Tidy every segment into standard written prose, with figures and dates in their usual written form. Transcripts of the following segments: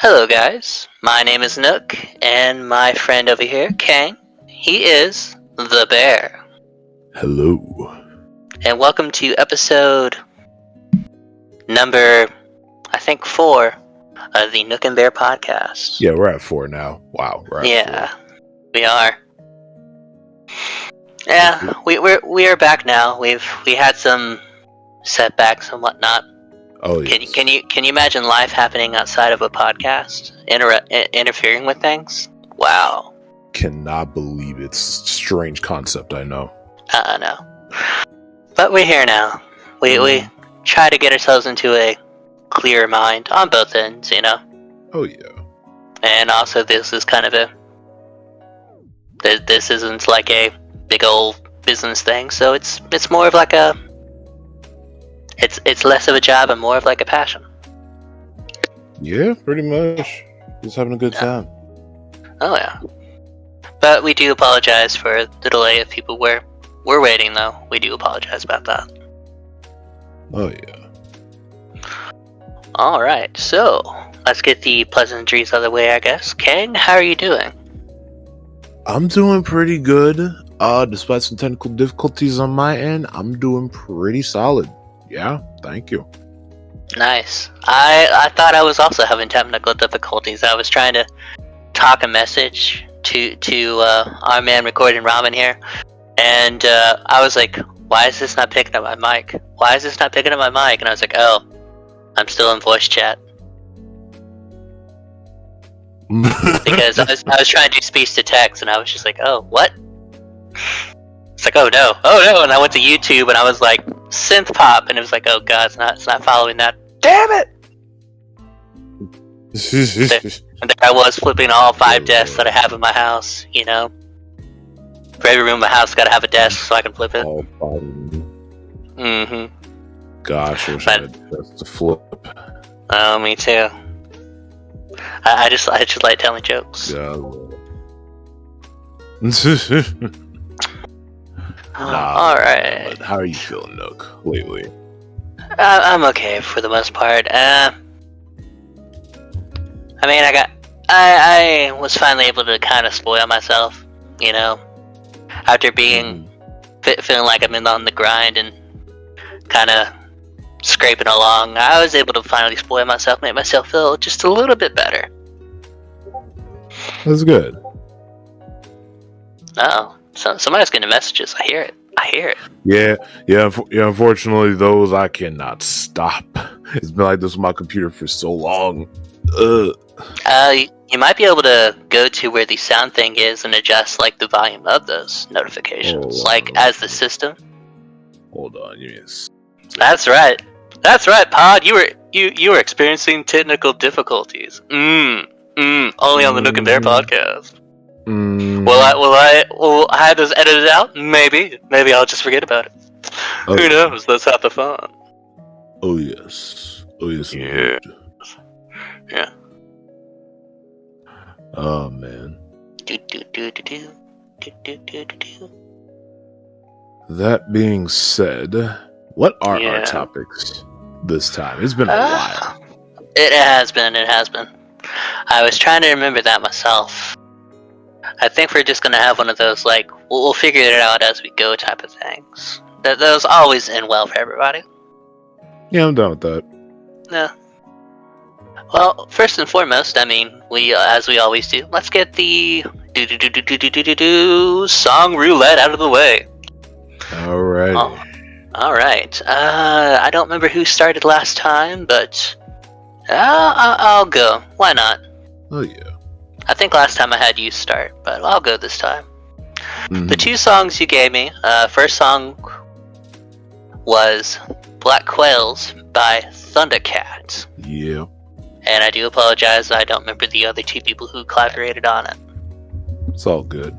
Hello guys, my name is Nook, and my friend over here, Kang, he is the bear. Hello. And welcome to episode number, I think 4 of the Nook and Bear podcast. Yeah, we're at 4 now. Wow, we're at 4. We are. Yeah, we are back now. We had some setbacks and whatnot. Oh yeah. Can you imagine life happening outside of a podcast, interfering with things? Wow. Cannot believe it's strange concept. I know. I know. But we're here now. We try to get ourselves into a clear mind on both ends, you know. Oh yeah. And also, this is kind of this isn't like a big old business thing, so it's more of like a. It's less of a job and more of like a passion. Yeah, pretty much. Just having a good time. Oh yeah. But we do apologize for the delay if people were waiting, though. We do apologize about that. Oh yeah. Alright, so let's get the pleasantries out of the way, I guess. Kang, how are you doing? I'm doing pretty good. Despite some technical difficulties on my end, I'm doing pretty solid. Yeah, thank you. Nice. I thought I was also having technical difficulties. I was trying to talk a message to our man recording Ramen here, and I was like, why is this not picking up my mic? Why is this not picking up my mic? And I was like, oh, I'm still in voice chat. Because I was trying to do speech to text, and I was just like, oh, what? It's like, oh no, and I went to YouTube, and I was like, synth pop, and it was like, oh god, it's not following that. Damn it! And there I was flipping all 5 desks that I have in my house, you know. For every room in my house, gotta have a desk so I can flip it. All 5. Mm-hmm. Gosh, I wish I had a desk to flip. Oh, me too. I just like telling jokes. Alright. How are you feeling, Nook, lately? I'm okay for the most part. I mean, I was finally able to kind of spoil myself, you know, after being feeling like I'm on the grind and kind of scraping along. I was able to finally spoil myself, make myself feel just a little bit better. That's good. Oh, so somebody's getting messages. I hear it. Yeah. Unfortunately, those I cannot stop. It's been like this with my computer for so long. You might be able to go to where the sound thing is and adjust like the volume of those notifications, as the system. Hold on, yes. That's right, Pod. You were experiencing technical difficulties. Only on the Nook and Bear podcast. Will I have those edited out? Maybe I'll just forget about it. Oh. Who knows? That's half the fun. Oh yes. Yeah. Oh man. That being said, what are our topics this time? It's been a while. It has been. I was trying to remember that myself. I think we're just gonna have one of those, like, we'll figure it out as we go type of things. Those always end well for everybody. Yeah, I'm done with that. Yeah. Well, first and foremost, I mean, as we always do, let's get the song roulette out of the way. Alright. Alright. I don't remember who started last time, but I'll go. Why not? Oh yeah. I think last time I had you start, but I'll go this time. Mm-hmm. The 2 songs you gave me, first song was Black Quails by Thundercat. Yeah. And I do apologize, I don't remember the other 2 people who collaborated on it. It's all good.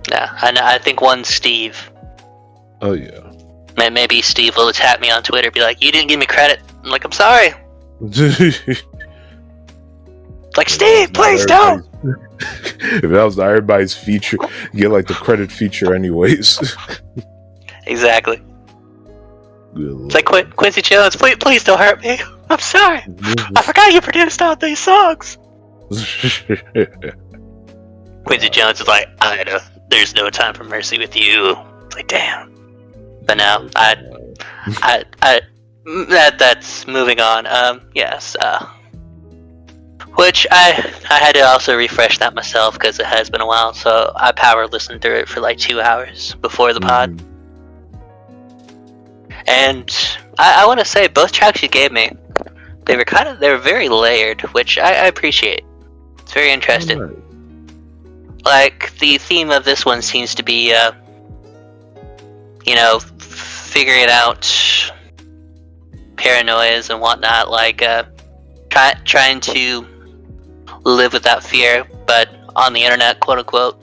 Yeah, I think one's Steve. Oh yeah. Maybe Steve will attack me on Twitter, be like, you didn't give me credit. I'm like, I'm sorry. Like, Steve, please don't! If that was everybody's feature, you get like the credit feature anyways. Exactly. Good it's like Quincy Jones, please don't hurt me. I'm sorry. I forgot you produced all these songs. Quincy Jones is like, there's no time for mercy with you. It's like, damn. But no, that's moving on. Yes. Which I had to also refresh that myself because it has been a while. So I power listened through it for like 2 hours before the pod. And I want to say both tracks you gave me, they were very layered, which I appreciate. It's very interesting. Right. Like the theme of this one seems to be, figuring out paranoias and whatnot, like trying to live without fear, but on the internet, quote unquote,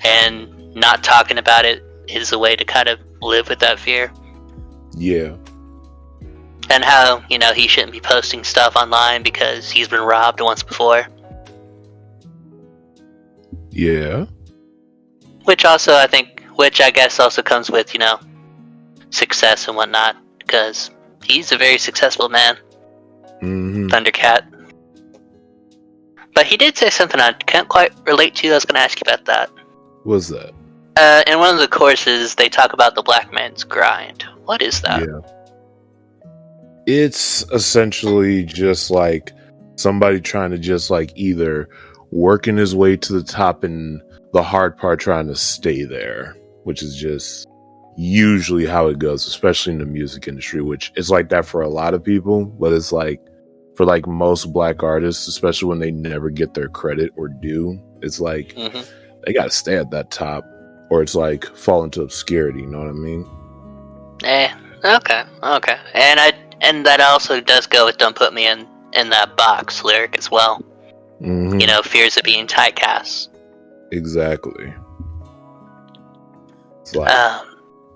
and not talking about it is a way to kind of live with that fear. Yeah. And how, he shouldn't be posting stuff online because he's been robbed once before. Yeah. Which I guess also comes with, success and whatnot, because he's a very successful man. Mm-hmm. Thundercat. But he did say something I can't quite relate to. I was going to ask you about that. What's that? In one of the courses, they talk about the black man's grind. What is that? Yeah. It's essentially just like somebody trying to just like either working his way to the top and the hard part trying to stay there, which is just usually how it goes, especially in the music industry, which is like that for a lot of people, but it's like for like most black artists, especially when they never get their credit or due, it's like they gotta stay at that top or it's like fall into obscurity, you know what I mean? Okay. And that also does go with "Don't Put Me in That Box" lyric as well. Mm-hmm. Fears of being typecast. Exactly. It's like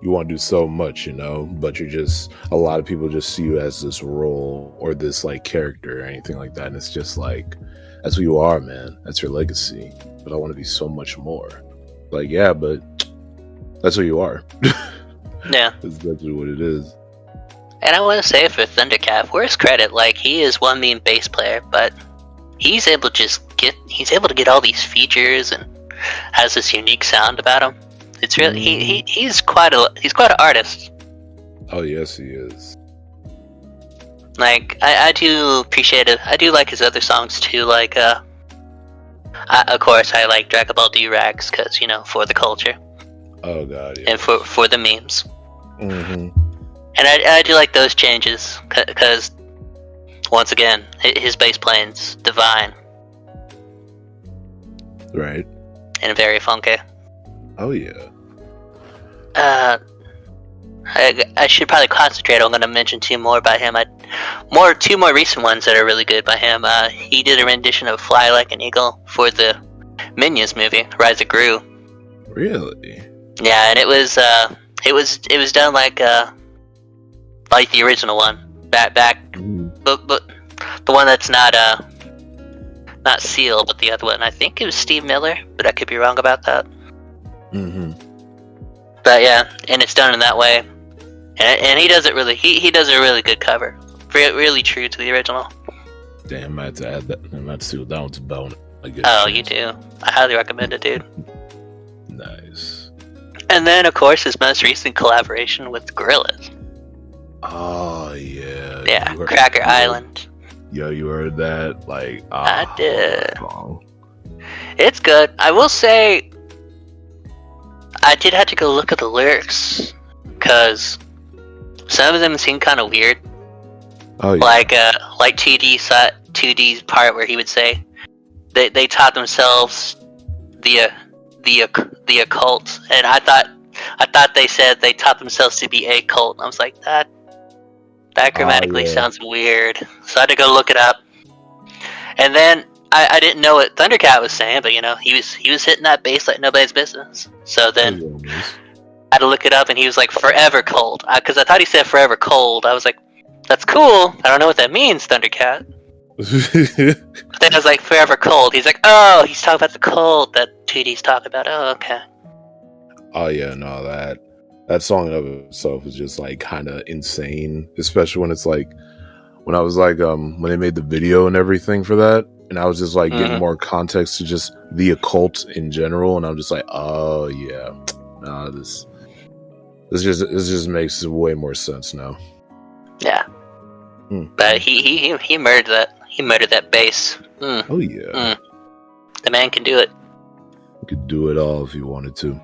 you want to do so much, but a lot of people just see you as this role or this like character or anything like that, and it's just like that's who you are, man. That's your legacy. But I want to be so much more. Like, yeah, but that's who you are. Yeah, that's exactly what it is. And I want to say for Thundercat, for his credit, like he is one mean bass player, but he's able to get all these features and has this unique sound about him. It's really he's quite an artist. Oh yes, he is. Like I do appreciate it. I do like his other songs too. Like of course I like Dragon Ball D-Rags because for the culture. Oh god, yeah. And for the memes. Mm-hmm. And I do like those changes because once again his bass playing's divine. Right. And very funky. Oh yeah. I should probably concentrate. I'm going to mention two more by him. Two more recent ones that are really good by him. He did a rendition of "Fly Like an Eagle" for the Minions movie, Rise of Gru. Really? Yeah, and it was done like the original one, back, but the one that's not Seal, but the other one. I think it was Steve Miller, but I could be wrong about that. Mm-hmm. But yeah, and it's done in that way, and he does it really. He does a really good cover, really true to the original. Damn, I had to add that. I might see what that one's about. Oh, you do. I highly recommend it, dude. Nice. And then, of course, his most recent collaboration with Gorillaz. Oh yeah. Yeah, Cracker Island. Yo, you heard that? Like, I did. It's good. I will say, I did have to go look at the lyrics because some of them seem kind of weird. Oh yeah. Like 2D's part where he would say they taught themselves the occult, and I thought they said they taught themselves to be a cult. And I was like, that grammatically sounds weird, so I had to go look it up. And then I didn't know what Thundercat was saying, but he was hitting that bass like nobody's business. So then I had to look it up, and he was like "forever cold," because I thought he said "forever cold." I was like, "That's cool. I don't know what that means, Thundercat." But then I was like, "Forever cold." He's like, "Oh, he's talking about the cold that 2D's talking about." Oh, okay. Oh yeah, no, that song in of itself is just like kind of insane, especially when it's like when I was like when they made the video and everything for that. and I was just like getting Mhm. more context to just the occult in general, and I'm just like, oh yeah, nah, this just makes way more sense now. Yeah, Mm. but he murdered that. He murdered that bass. Oh yeah, The man can do it. you could do it all if you wanted to.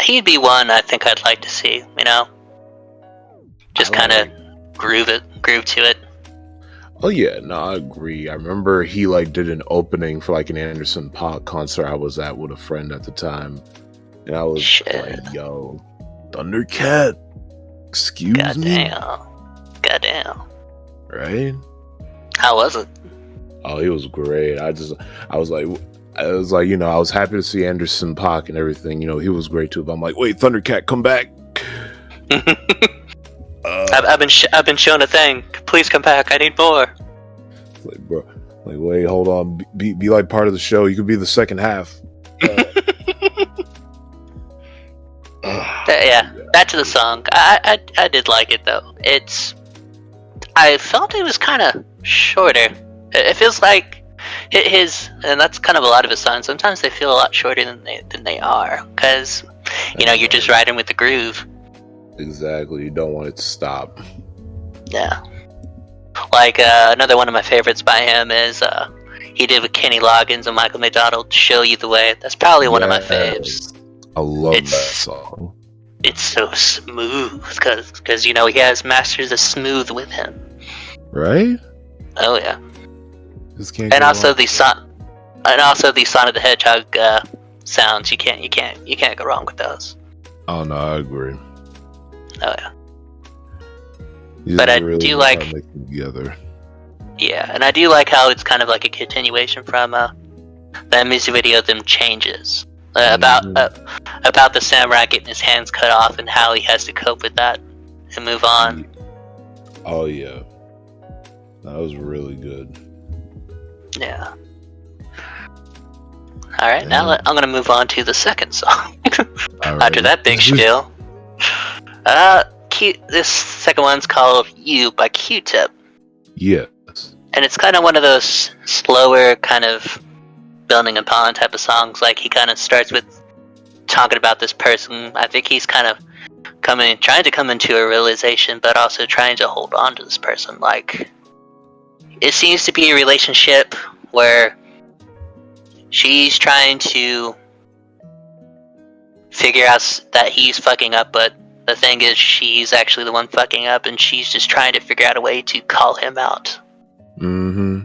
He'd be one I think I'd like to see. You know, just kind of groove to it. Oh yeah, no, I agree. I remember he like did an opening for like an Anderson .Paak concert I was at with a friend at the time, and I was Shit. like, "Yo, Thundercat, excuse me, Goddamn. right?" How was it? Oh, he was great. I was like, you know, I was happy to see Anderson .Paak and everything. You know, he was great too. But I'm like, wait, Thundercat, come back. I've been shown a thing. Please come back. I need more. Like, bro, like, wait, hold on. Be like part of the show. You could be the second half. Yeah, back to the song. I did like it though. I felt it was kind of shorter. It feels like his, and that's kind of a lot of his songs. Sometimes they feel a lot shorter than they are, because you know you're just riding with the groove. Exactly. You don't want it to stop. Yeah. Like another one of my favorites by him is he did with Kenny Loggins and Michael McDonald, "Show You the Way." That's probably one of my faves. I love that song. It's so smooth because you know he has masters of smooth with him. Right? Oh yeah. And also the Sonic the Hedgehog sounds. You can't go wrong with those. Oh no, I agree. Oh yeah. But I do like together. Yeah, and I do like how it's kind of like a continuation from that music video, Them Changes, about the samurai getting his hands cut off and how he has to cope with that and move on. Oh yeah, that was really good. Yeah. All right, now I'm gonna move on to the second song. After that big spiel. This second one's called "You" by Q-Tip. Yes. And it's kind of one of those slower, kind of building upon type of songs. Like he kind of starts with talking about this person. I think he's kind of trying to come into a realization, but also trying to hold on to this person. Like it seems to be a relationship where she's trying to figure out that he's fucking up, but the thing is she's actually the one fucking up, and she's just trying to figure out a way to call him out. Mm-hmm.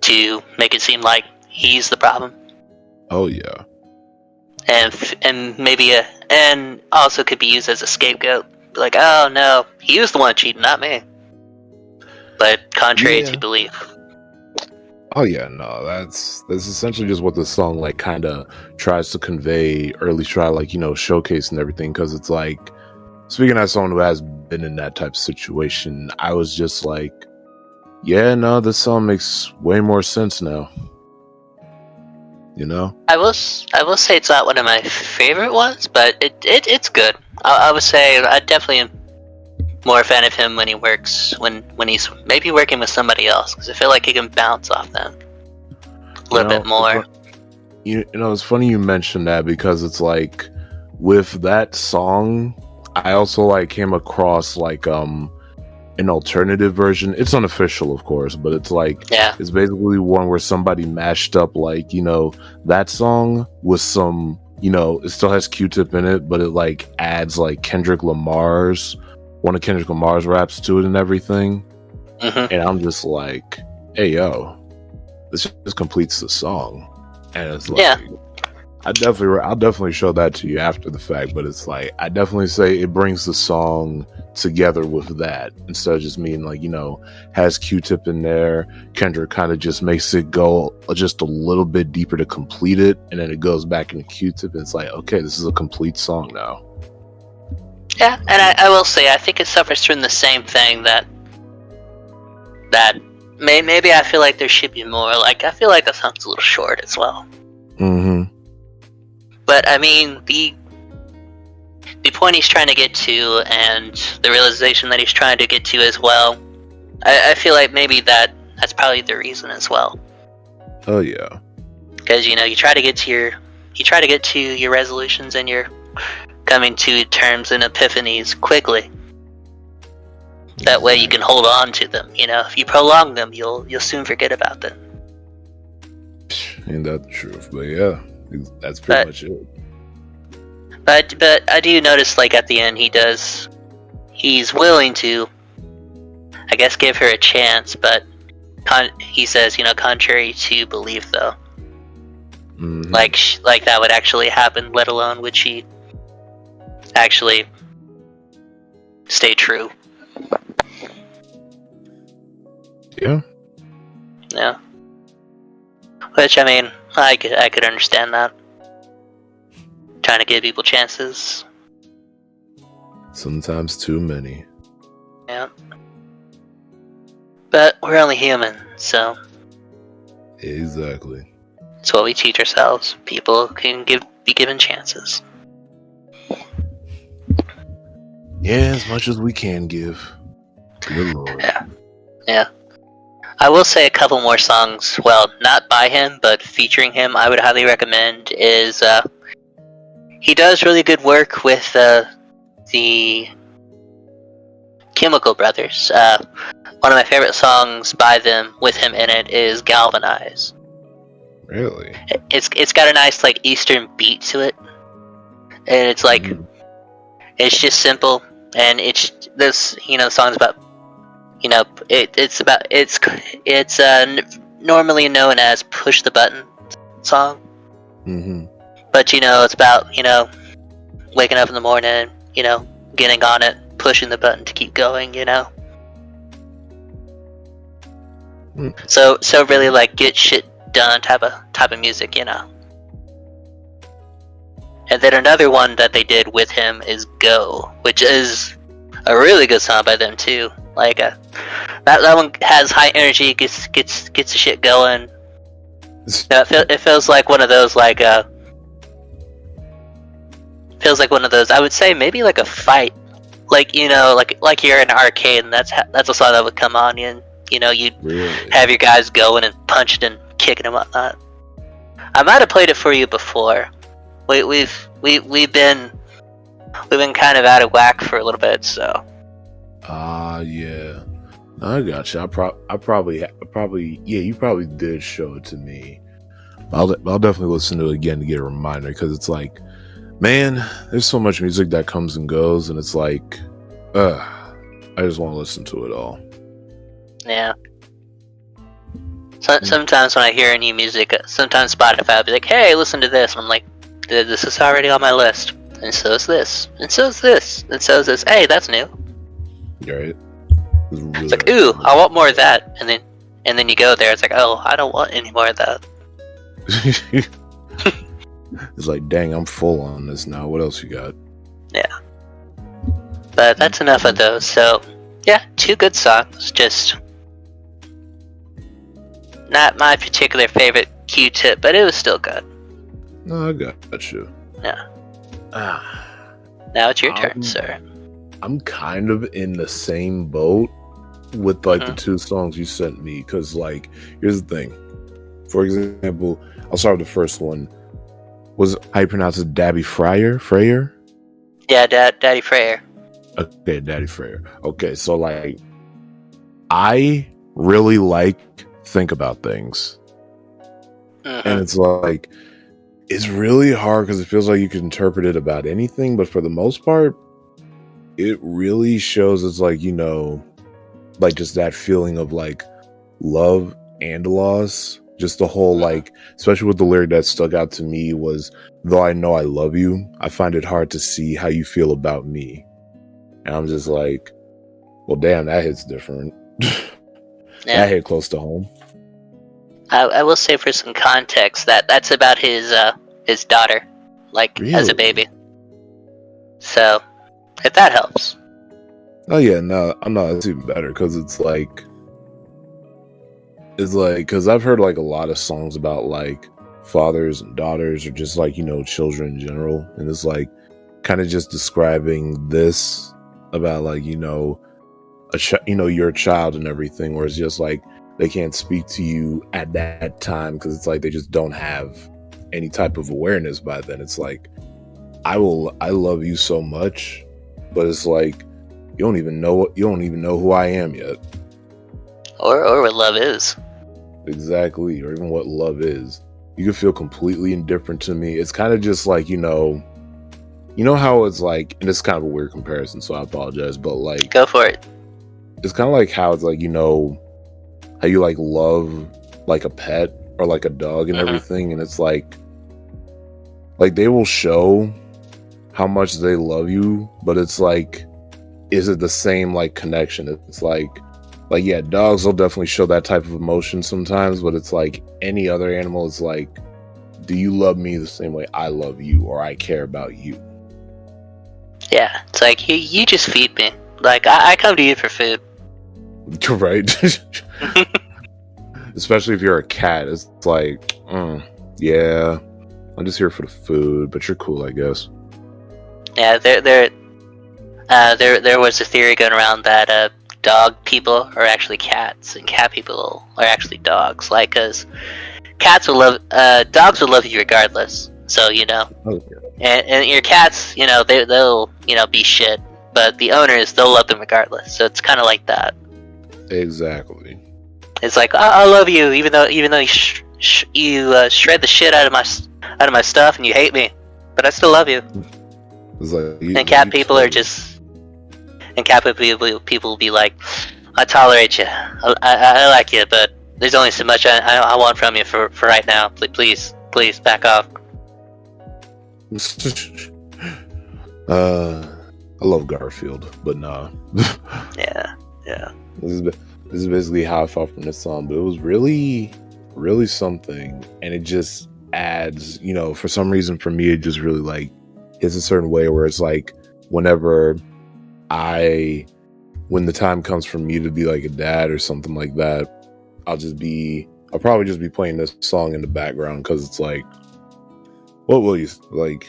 To make it seem like he's the problem. Oh yeah. And maybe and also could be used as a scapegoat. Like, oh no, he was the one cheating, not me. But contrary to belief. Oh yeah, no, that's essentially just what the song like kind of tries to convey, or at least try like, you know, showcase and everything. Because it's like, speaking as someone who has been in that type of situation, I was just like, yeah, no, this song makes way more sense now. You know? I will say it's not one of my favorite ones, but it's good. I would say I definitely am more a fan of him when he works when he's maybe working with somebody else, because I feel like he can bounce off them a little bit more. You know, it's funny you mentioned that, because it's like with that song, I also like came across like an alternative version. It's unofficial, of course, but it's like, it's basically one where somebody mashed up like, you know, that song with some, you know, it still has Q-Tip in it, but it like adds like one of Kendrick Lamar's raps to it and everything. Mm-hmm. And I'm just like, hey yo, this just completes the song. And it's like, I'll definitely show that to you after the fact, but it's like, I definitely say it brings the song together with that, instead of just being like, you know, has Q-Tip in there. Kendrick kind of just makes it go just a little bit deeper to complete it, and then it goes back into Q-Tip, and it's like, okay, this is a complete song now. Yeah, and I will say, I think it suffers from the same thing that maybe I feel like there should be more. Like, I feel like the song's a little short as well. Mm-hmm. But I mean, the point he's trying to get to, and the realization that he's trying to get to as well, I feel like maybe that That's probably the reason as well. Oh yeah. Because you try to get to your resolutions and your coming to terms and epiphanies quickly. That way you can hold on to them. If you prolong them, you'll soon forget about them. Ain't that the truth? But yeah, that's pretty much it. But I do notice, like, at the end, he's willing to, I guess, give her a chance, but he says, contrary to belief, though. Mm-hmm. Like that would actually happen, let alone would she actually stay true. Yeah. Yeah. Which, I mean, I could understand that. Trying to give people chances. Sometimes too many. Yeah. But we're only human, so. Exactly. It's what we teach ourselves. People can be given chances. Yeah, as much as we can give. Good Lord. Yeah. I will say a couple more songs, well, not by him, but featuring him, I would highly recommend is, he does really good work with, the Chemical Brothers. One of my favorite songs by them, with him in it, is Galvanize. Really? It's got a nice, like, Eastern beat to it. And it's like, it's just simple, and the song's about, it's normally known as Push the Button song. Mm-hmm. But, it's about, waking up in the morning, getting on it, pushing the button to keep going, So really, like, get shit done type of music, And then another one that they did with him is Go, which is a really good song by them too. Like, that one has high energy, gets the shit going. It feels like one of those, like, I would say maybe like a fight, like, like you're in an arcade, and that's a song that would come on, and you'd Really? have your guys going and punching and kicking and whatnot. I might have played it for you before. We've been kind of out of whack for a little bit, so. Yeah. I got you. I probably, yeah, you probably did show it to me. I'll definitely listen to it again to get a reminder, because it's like, man, there's so much music that comes and goes, and it's like, I just want to listen to it all. Yeah. Sometimes when I hear new music, sometimes Spotify will be like, hey, listen to this. And I'm like, this is already on my list. And so is this. And so is this. And so is this. Hey, that's new. Right? Really It's like, ooh, I want more of that. And then you go there, it's like, oh, I don't want any more of that. It's like, dang, I'm full on this now. What else you got? Yeah. But that's enough of those. So, yeah, 2 good songs. Just not my particular favorite Q-tip, but it was still good. No, I got you. Yeah. Now it's your turn, sir. I'm kind of in the same boat with, like, the 2 songs you sent me, because, like, here's the thing. For example, I'll start with the first one. How you pronounce it? Dabby Frayer? Yeah, Daddy Frayer. Okay, Daddy Frayer. Okay, so, like, I really like Think About Things. And it's like, it's really hard because it feels like you can interpret it about anything, but for the most part, it really shows it's like, like, just that feeling of, like, love and loss. Just the whole, like, especially with the lyric that stuck out to me was, though I know I love you, I find it hard to see how you feel about me. And I'm just like, well, damn, that hits different. That hit close to home. I will say, for some context, that's about his daughter, like, Really? as a baby. So, if that helps. Oh yeah, no, it's even better, because it's like, because I've heard, like, a lot of songs about, like, fathers and daughters, or just, like, children in general, and it's like kind of just describing this about, like, you're a child and everything, where it's just like, they can't speak to you at that time because it's like they just don't have any type of awareness by then. It's like I love you so much, but it's like you don't even know who I am yet. Or what love is. Exactly, or even what love is. You can feel completely indifferent to me. It's kind of just like, you know how it's like, and it's kind of a weird comparison, so I apologize, but like, go for it. It's kind of like how it's like, you know, how you like love like a pet or like a dog and everything, and it's like they will show how much they love you, but it's like, is it the same like connection? It's like yeah, dogs will definitely show that type of emotion sometimes, but it's like any other animal, it's like, do you love me the same way I love you, or I care about you? Yeah, it's like you just feed me. Like I come to you for food. Right. Especially if you're a cat, it's like, yeah, I'm just here for the food, but you're cool, I guess. Yeah, there was a theory going around that dog people are actually cats, and cat people are actually dogs. Like, cause dogs will love you regardless. So you know, and your cats, you know, they'll be shit, but the owners, they'll love them regardless. So it's kind of like that. Exactly. It's like I love you, even though you shred the shit out of my stuff, and you hate me, but I still love you. It's like, and cat people will be like, I tolerate you, I like you, but there's only so much I want from you for right now. Please back off. I love Garfield, but nah. Yeah. This is basically how I felt from this song, but it was really, really something, and it just adds, you know, for some reason for me, it just really like hits a certain way where it's like when the time comes for me to be like a dad or something like that, I'll probably just be playing this song in the background, because it's like, what will you, like,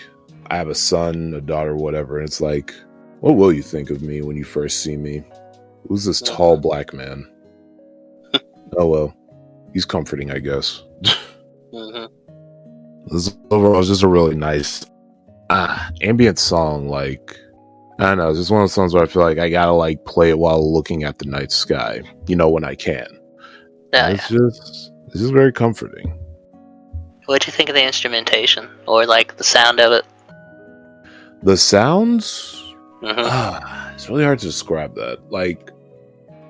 I have a son, a daughter, whatever, and it's like, what will you think of me when you first see me? Who's this tall black man? Oh well, he's comforting, I guess. This overall is just a really nice ambient song. Like, I don't know, it's just one of those songs where I feel like I gotta like play it while looking at the night sky, you know, when I can. It's just very comforting. What'd you think of the instrumentation, or like the sound of it? The sounds? It's really hard to describe that. Like,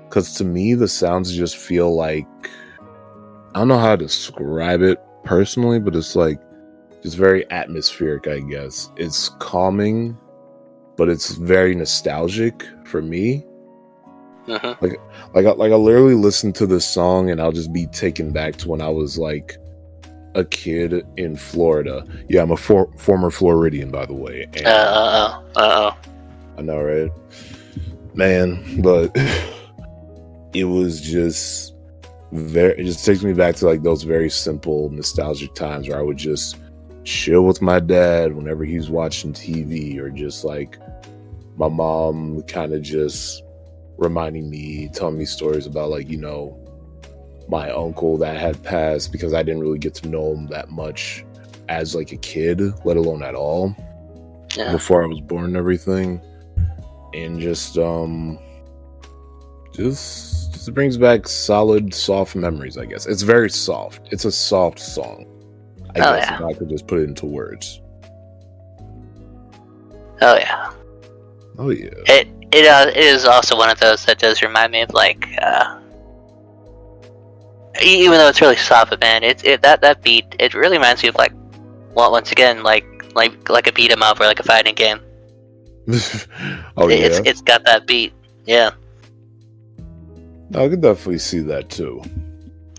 because to me, the sounds just feel like, I don't know how to describe it personally, but it's like just very atmospheric, I guess. It's calming, but it's very nostalgic for me. Like I literally listen to this song and I'll just be taken back to when I was like a kid in Florida. Yeah, I'm a former Floridian, by the way. And I know, right? Man, but it was just it just takes me back to like those very simple nostalgic times where I would just chill with my dad whenever he's watching TV, or just like my mom kind of just reminding me, telling me stories about, like, you know, my uncle that had passed, because I didn't really get to know him that much as like a kid, let alone at all, before I was born and everything. And just brings back solid, soft memories, I guess. It's very soft. It's a soft song, I guess, if I could just put it into words. Oh yeah. It is also one of those that does remind me of like, even though it's really soft, but man, that beat, it really reminds me of like, well, once again, like a beat 'em up or like a fighting game. It's got that beat, yeah. I could definitely see that too.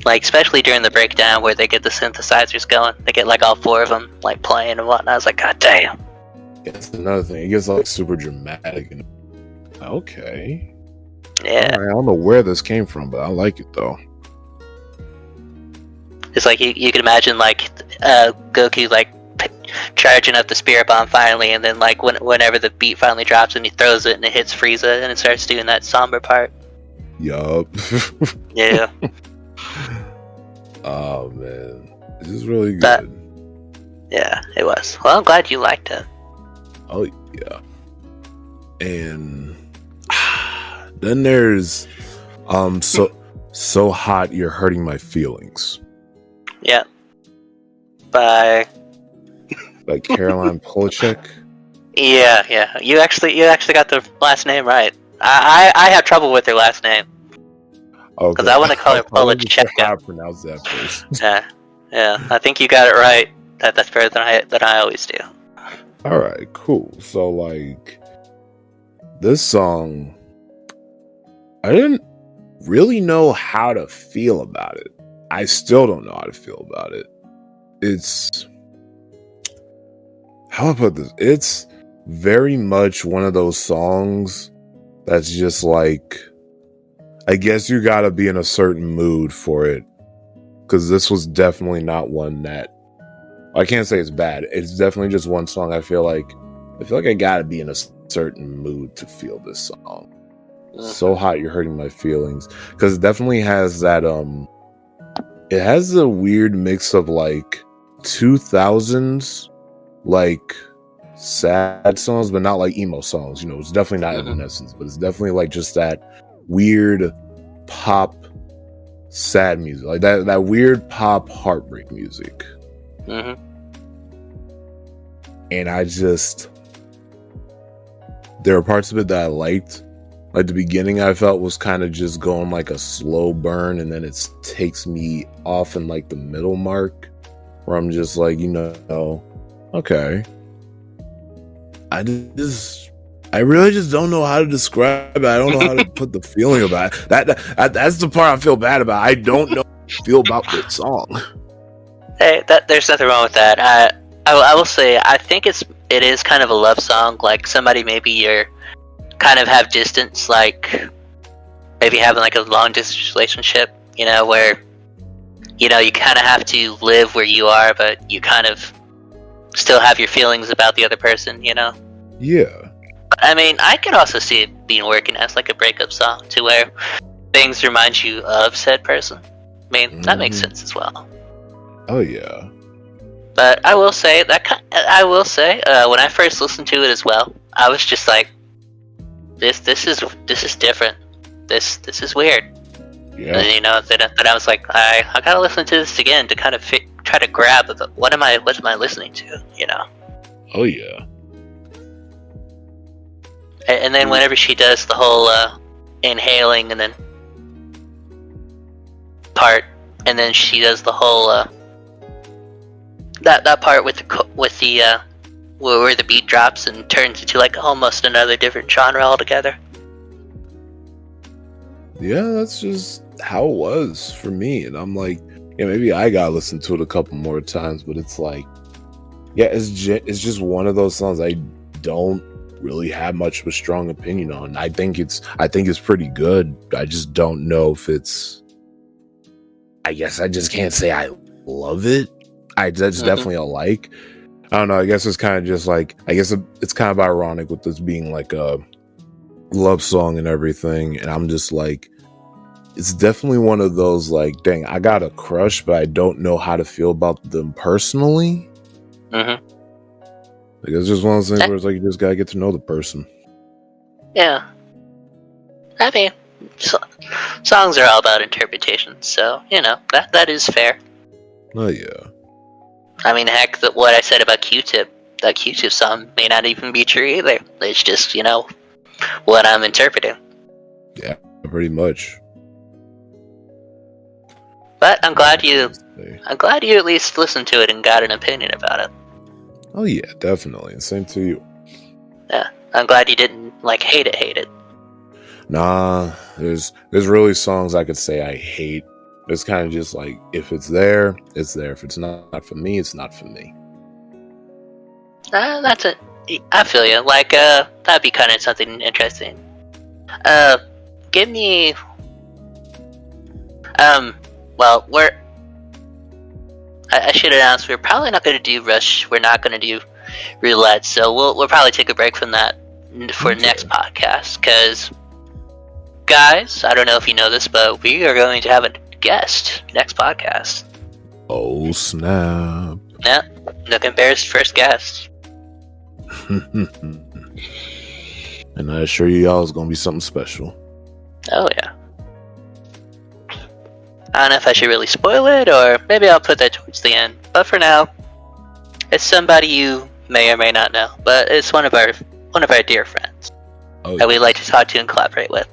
Like, especially during the breakdown where they get the synthesizers going, they get like all four of them like playing and whatnot. I was like, God damn. It's another thing. It gets like super dramatic and okay. Yeah. Right, I don't know where this came from, but I like it though. It's like you can imagine like Goku like charging up the spirit bomb finally, and then like whenever the beat finally drops and he throws it and it hits Frieza and it starts doing that somber part. Yup. Yeah. Oh man, this is really But good. yeah, it was. Well, I'm glad you liked it. Oh yeah, and then there's so hot you're hurting my feelings. Yeah. By Caroline Polachek. yeah. You actually got the last name right. I have trouble with her last name Okay, because I want to call her I wasn't sure how Polachek. to pronounce that first. Yeah. I think you got it right. That's better than I always do. All right, cool. So like this song, I didn't really know how to feel about it. I still don't know how to feel about it. It's, how do I put this? It's very much one of those songs that's just like, I guess you gotta be in a certain mood for it. Because this was definitely not one that, I can't say it's bad. It's definitely just one song I feel like I gotta be in a certain mood to feel this song. So hot you're hurting my feelings. Because it definitely has that, it has a weird mix of like 2000s, like sad songs, but not like emo songs. You know, it's definitely not Evanescence, but it's definitely like just that weird pop sad music, like that weird pop heartbreak music. And I just, there are parts of it that I liked. Like the beginning I felt was kind of just going like a slow burn, and then it takes me off in like the middle mark where I'm just like, okay. I really just don't know how to describe it. I don't know how to put the feeling about it. That's the part I feel bad about. I don't know how to feel about this song. Hey, there's nothing wrong with that. I will say I think it is kind of a love song. Like somebody maybe you're kind of have distance, like maybe having like a long distance relationship. Where you kind of have to live where you are, but you kind of still have your feelings about the other person. Yeah. I mean, I could also see it being working as like a breakup song to where things remind you of said person. I mean, that makes sense as well. Oh yeah. But I will say when I first listened to it as well, I was just like, this is different. This is weird. Yeah. And, then I was like, I gotta listen to this again to kind of try to grab what am I listening to? Oh yeah. And then whenever she does the whole inhaling and then part, and then she does the whole that part with the where the beat drops and turns into like almost another different genre altogether. Yeah, that's just how it was for me, and I'm like, maybe I gotta listen to it a couple more times, but it's like, yeah, it's just one of those songs I don't really have much of a strong opinion on. I think it's pretty good. I just don't know if it's, I guess I just can't say I love it. That's definitely a like. I don't know. I guess it's kind of just like, I guess it's kind of ironic with this being like a love song and everything. And I'm just like, it's definitely one of those like, dang, I got a crush, but I don't know how to feel about them personally. Like, it's just one of those things where it's like, you just gotta get to know the person. Yeah. I mean, songs are all about interpretation, so, that is fair. Oh, yeah. I mean, heck, what I said about Q-Tip, that Q-Tip song may not even be true either. It's just, what I'm interpreting. Yeah, pretty much. But I'm glad you at least listened to it and got an opinion about it. Oh yeah, definitely. Same to you. Yeah, I'm glad you didn't hate it. Nah, there's really songs I could say I hate. It's kind of just like, if it's there, it's there. If it's not for me, it's not for me. That's it. I feel you. That'd be kind of something interesting. Give me. Well, I should announce we're probably not going to do Rush. We're not going to do Roulette. So we'll probably take a break from that for next podcast. Because, guys, I don't know if you know this, but we are going to have a guest next podcast. Oh snap! Yeah, Nook and Bear's first guest. And I assure you, y'all, it's gonna be something special. Oh yeah. I don't know if I should really spoil it, or maybe I'll put that towards the end. But for now, it's somebody you may or may not know, but it's one of our dear friends that we like to talk to and collaborate with.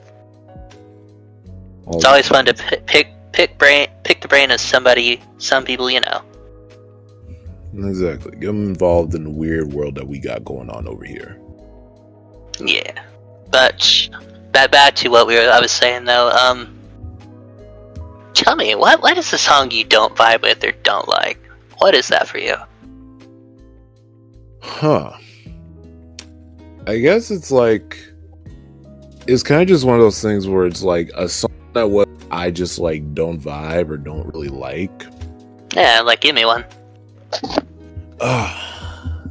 It's always fun to pick the brain of somebody, some people you know. Exactly. Get them involved in the weird world that we got going on over here. Yeah, but back to what I was saying though. Tell me, what is the song you don't vibe with or don't like? What is that for you? Huh. I guess it's like, it's kind of just one of those things where it's like a song that what I just like don't vibe or don't really like. Yeah, like give me one.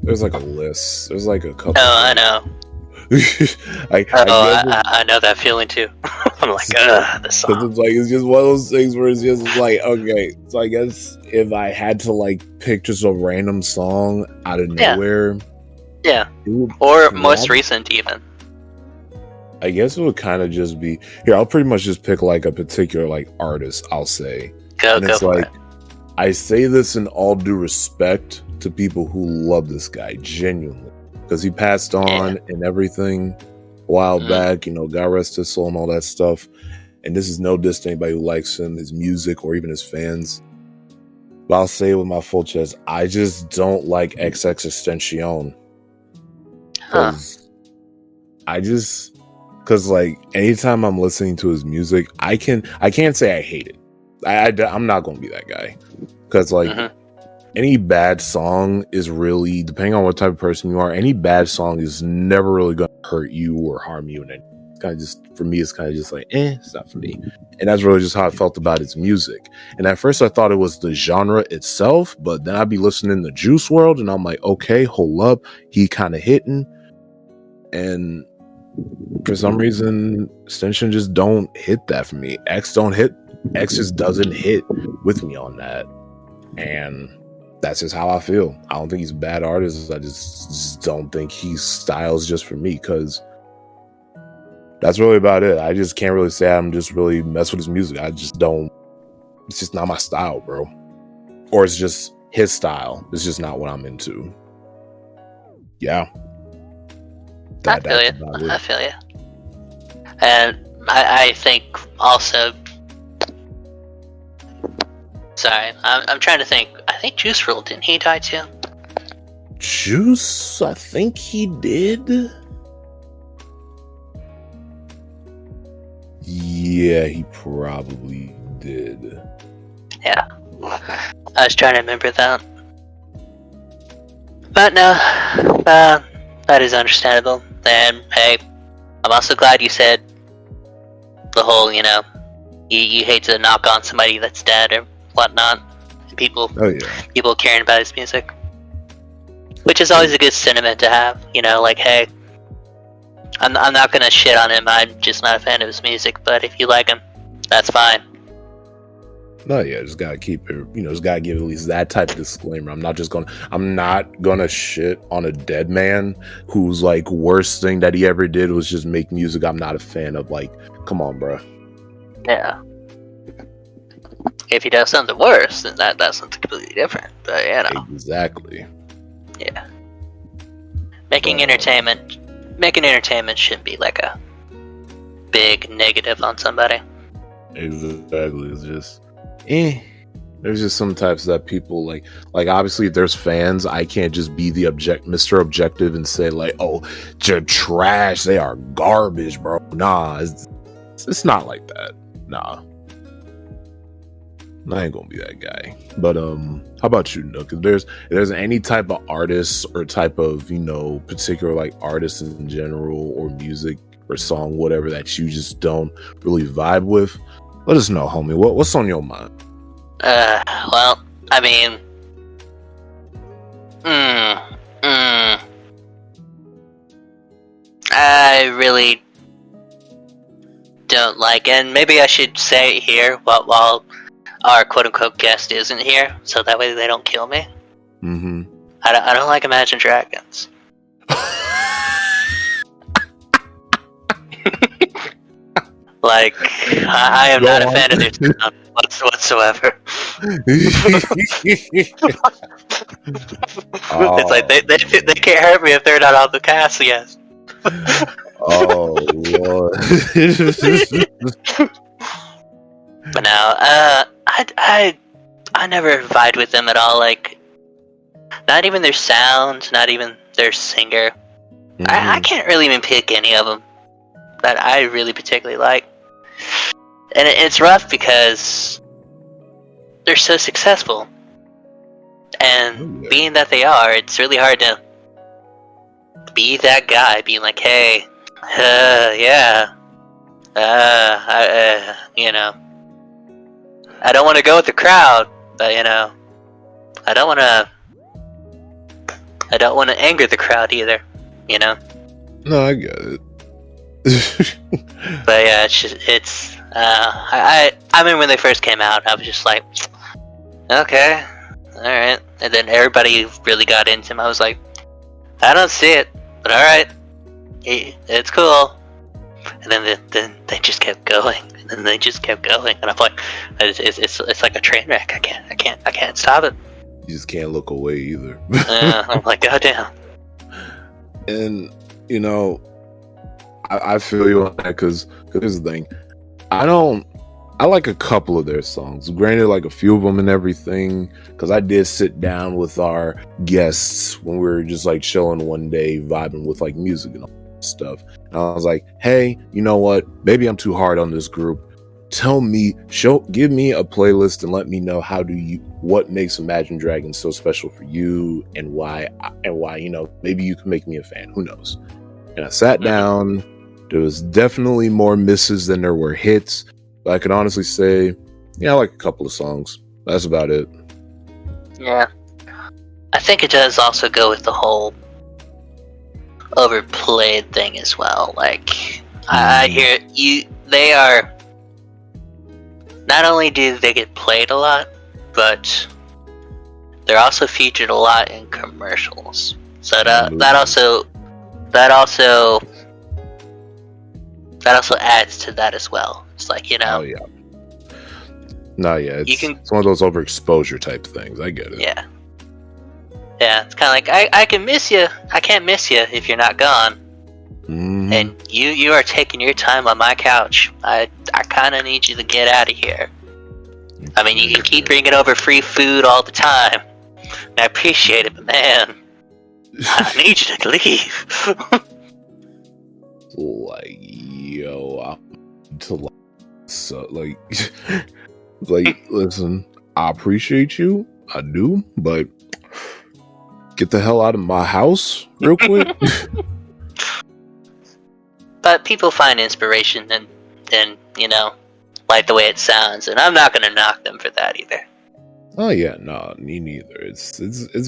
There's like a list. There's like a couple. Oh, I know. I know that feeling too. I'm like, this song. It's just one of those things where it's just like, okay, so I guess if I had to like pick just a random song out of nowhere, yeah, or most recent even. I guess it would kind of just be here. I'll pretty much just pick like a particular like artist. I'll say, go for it. I say this in all due respect to people who love this guy genuinely, because he passed on and everything a while back, you know, God rest his soul and all that stuff. And this is no diss to anybody who likes him, his music, or even his fans. But I'll say it with my full chest, I just don't like XXXTentacion. Because like anytime I'm listening to his music, I can't say I hate it. I'm not going to be that guy. Because like any bad song is really, depending on what type of person you are, any bad song is never really going to hurt you or harm you. And it's kind of just, for me, it's kind of just like, it's not for me. And that's really just how I felt about his music. And at first I thought it was the genre itself, but then I'd be listening to Juice WRLD and I'm like, okay, hold up. He kind of hitting. And for some reason, Extension just don't hit that for me. X just doesn't hit with me on that. And that's just how I feel. I don't think he's a bad artist. I just don't think his style's just for me, because that's really about it. I just can't really say I'm just really mess with his music. I just don't. It's just not my style, bro. Or it's just his style. It's just not what I'm into. Yeah. I feel you. And I think also. Sorry, I'm trying to think. I think Juice WRLD, didn't he die too? Juice, I think he did. Yeah, he probably did. Yeah, I was trying to remember that. But no, that is understandable. And hey, I'm also glad you said the whole, you hate to knock on somebody that's dead or whatnot. People caring about his music, which is always a good sentiment to have. Like, hey, I'm not gonna shit on him. I'm just not a fan of his music. But if you like him, that's fine. No, yeah, just gotta keep it. Just gotta give at least that type of disclaimer. I'm not gonna shit on a dead man whose like worst thing that he ever did was just make music I'm not a fan of. Like, come on, bro. Yeah. If he does something worse, then that's something completely different. But exactly. Yeah. Making entertainment shouldn't be like a big negative on somebody. Exactly. It's just, there's just some types that people like obviously if there's fans, I can't just be the Mr. Objective and say like, oh, you're trash, they are garbage, bro. Nah, it's not like that. Nah. I ain't gonna be that guy. But how about you, Nook? If there's any type of artist or type of particular like artist in general or music or song, whatever, that you just don't really vibe with, let us know, homie. What's on your mind? Well, I mean, I really don't like, and maybe I should say it here while our quote unquote guest isn't here, so that way they don't kill me. Mm-hmm. I don't like Imagine Dragons. Like, I am not a fan of their sound whatsoever. It's like they can't hurt me if they're not on the cast, yes. Oh Lord. But now, I never vibed with them at all. Like, not even their sound, not even their singer. Mm-hmm. I can't really even pick any of them that I really particularly like. And it's rough because they're so successful. And being that they are, it's really hard to be that guy, being like, hey, yeah, you know, I don't want to go with the crowd, but you know, I don't want to anger the crowd either, you know. No, I get it. But yeah, I remember when they first came out, I was just like, okay, all right. And then everybody really got into him. I was like, I don't see it, but all right, it's cool. And then they just kept going, and then they just kept going, and I'm like, it's like a train wreck. I can't stop it. You just can't look away either. I'm like, goddamn. And you know, I feel you on that because here's the thing. I like a couple of their songs. Granted, like a few of them and everything, because I did sit down with our guests when we were just like chilling one day, vibing with like music and all that stuff. And I was like, hey, you know what? Maybe I'm too hard on this group. Give me a playlist and let me know what makes Imagine Dragons so special for you and why, you know, maybe you can make me a fan. Who knows? And I sat down. There was definitely more misses than there were hits. But I can honestly say, yeah, I like a couple of songs. That's about it. Yeah. I think it does also go with the whole overplayed thing as well. Like, I hear they are, not only do they get played a lot, but they're also featured a lot in commercials. So that also adds to that as well. It's like, you know. Oh yeah. No, yeah. It's one of those overexposure type things. I get it. Yeah. Yeah, it's kind of like I can miss you. I can't miss you if you're not gone. Mm-hmm. And you are taking your time on my couch. I kind of need you to get out of here. I mean, you can keep bringing over free food all the time. And I appreciate it, but man, I need you to leave. Like, yo, like, listen, I appreciate you, I do, but get the hell out of my house real quick. But people find inspiration and you know, like the way it sounds, and I'm not gonna knock them for that either. Oh yeah, no, me neither. It's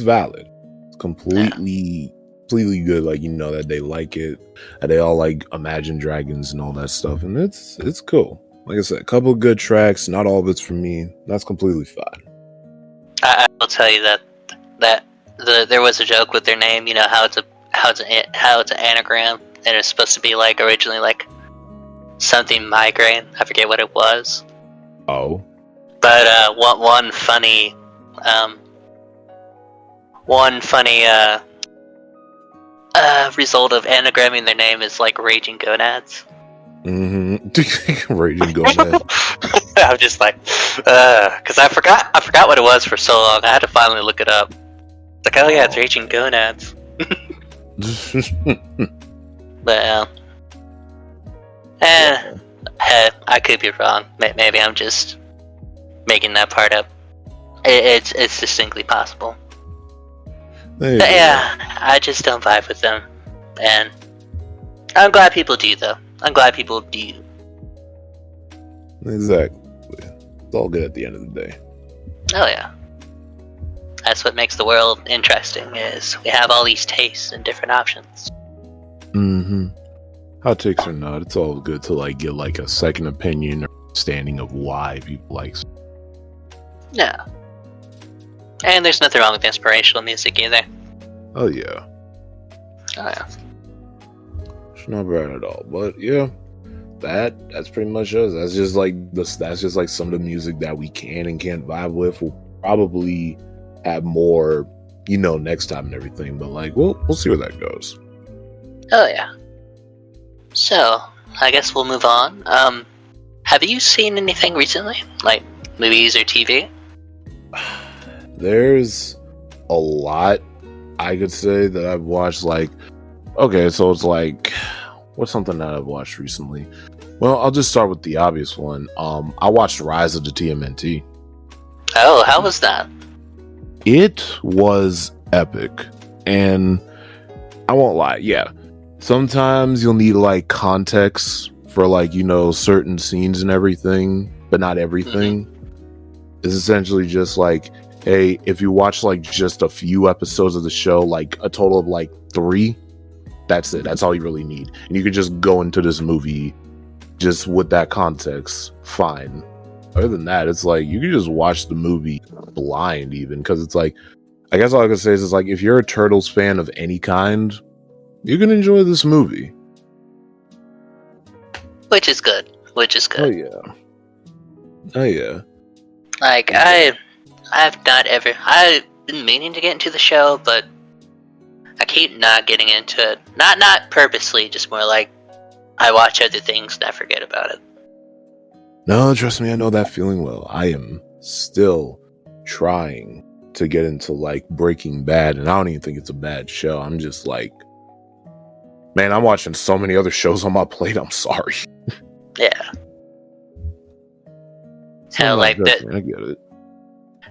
valid. It's completely good. Like, you know, that they like it, and they all like Imagine Dragons and all that stuff, and it's cool. Like I said, a couple of good tracks. Not all of it's for me. That's completely fine. I will tell you that there was a joke with their name. You know how it's an anagram, and it's supposed to be like originally like something migraine. I forget what it was. Oh. But one funny result of anagramming their name is like raging gonads. Mm-hmm. Raging gonads. I'm just like, because I forgot what it was for so long. I had to finally look it up. Like, oh yeah, it's raging gonads. But I could be wrong. Maybe I'm just making that part up. It's distinctly possible. But yeah, I just don't vibe with them, and I'm glad people do, though. I'm glad people do. Exactly. It's all good at the end of the day. Oh yeah. That's what makes the world interesting, is we have all these tastes and different options. Mm-hmm. Hot takes or not, it's all good to like get like a second opinion or understanding of why people like. Yeah. And there's nothing wrong with inspirational music either. Oh yeah, Oh yeah. it's not bad at all. But yeah, that's pretty much us. That's just like some of the music that we can and can't vibe with. We'll probably have more, next time and everything. But like, we'll see where that goes. Oh yeah. So, I guess we'll move on. Have you seen anything recently? Like, movies or TV? There's a lot I could say that I've watched. Like, okay, so it's like, what's something that I've watched recently? Well, I'll just start with the obvious one. I watched Rise of the TMNT. Oh, how was that? It was epic, and I won't lie. Yeah, sometimes you'll need like context for like certain scenes and everything, but not everything. It's essentially just like, hey, if you watch like just a few episodes of the show, like a total of like 3, that's it. That's all you really need, and you could just go into this movie just with that context, fine. Other than that, it's like you can just watch the movie blind, even, because it's like, I guess all I can say is like, if you're a Turtles fan of any kind, you can enjoy this movie. Which is good. Oh yeah. Oh yeah. Like, I've not ever... I've been meaning to get into the show, but I keep not getting into it. Not purposely, just more like, I watch other things and I forget about it. No, trust me, I know that feeling well. I am still trying to get into like Breaking Bad, and I don't even think it's a bad show. I'm just like, man, I'm watching so many other shows on my plate. I'm sorry. Yeah. Hell, like that. I get it.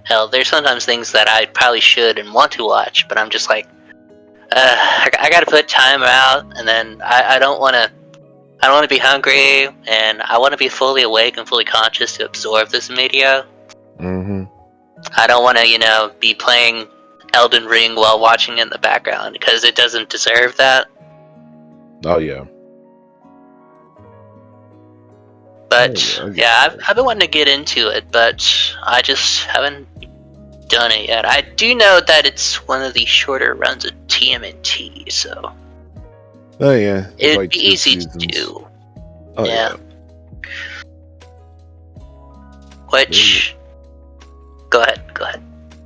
Hell, there's sometimes things that I probably should and want to watch, but I'm just like, I gotta put time out, and then I don't want to be hungry, and I want to be fully awake and fully conscious to absorb this media. Mm-hmm. I don't want to, be playing Elden Ring while watching it in the background, because it doesn't deserve that. Oh yeah. But yeah, I've been wanting to get into it, but I just haven't done it yet. I do know that it's one of the shorter runs of TMNT, so oh yeah, it'd like be easy to do. Oh yeah. Which, go ahead.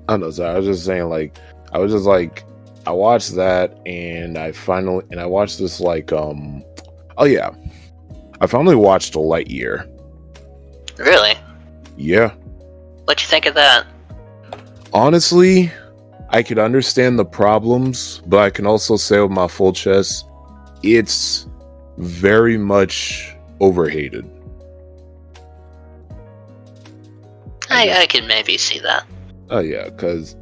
Oh no, sorry. I was just saying, like, I watched that, and I watched this like oh yeah, I finally watched a Lightyear. Really? Yeah. What'd you think of that? Honestly, I could understand the problems, but I can also say with my full chest, it's very much overhated. I can maybe see that. Oh yeah, because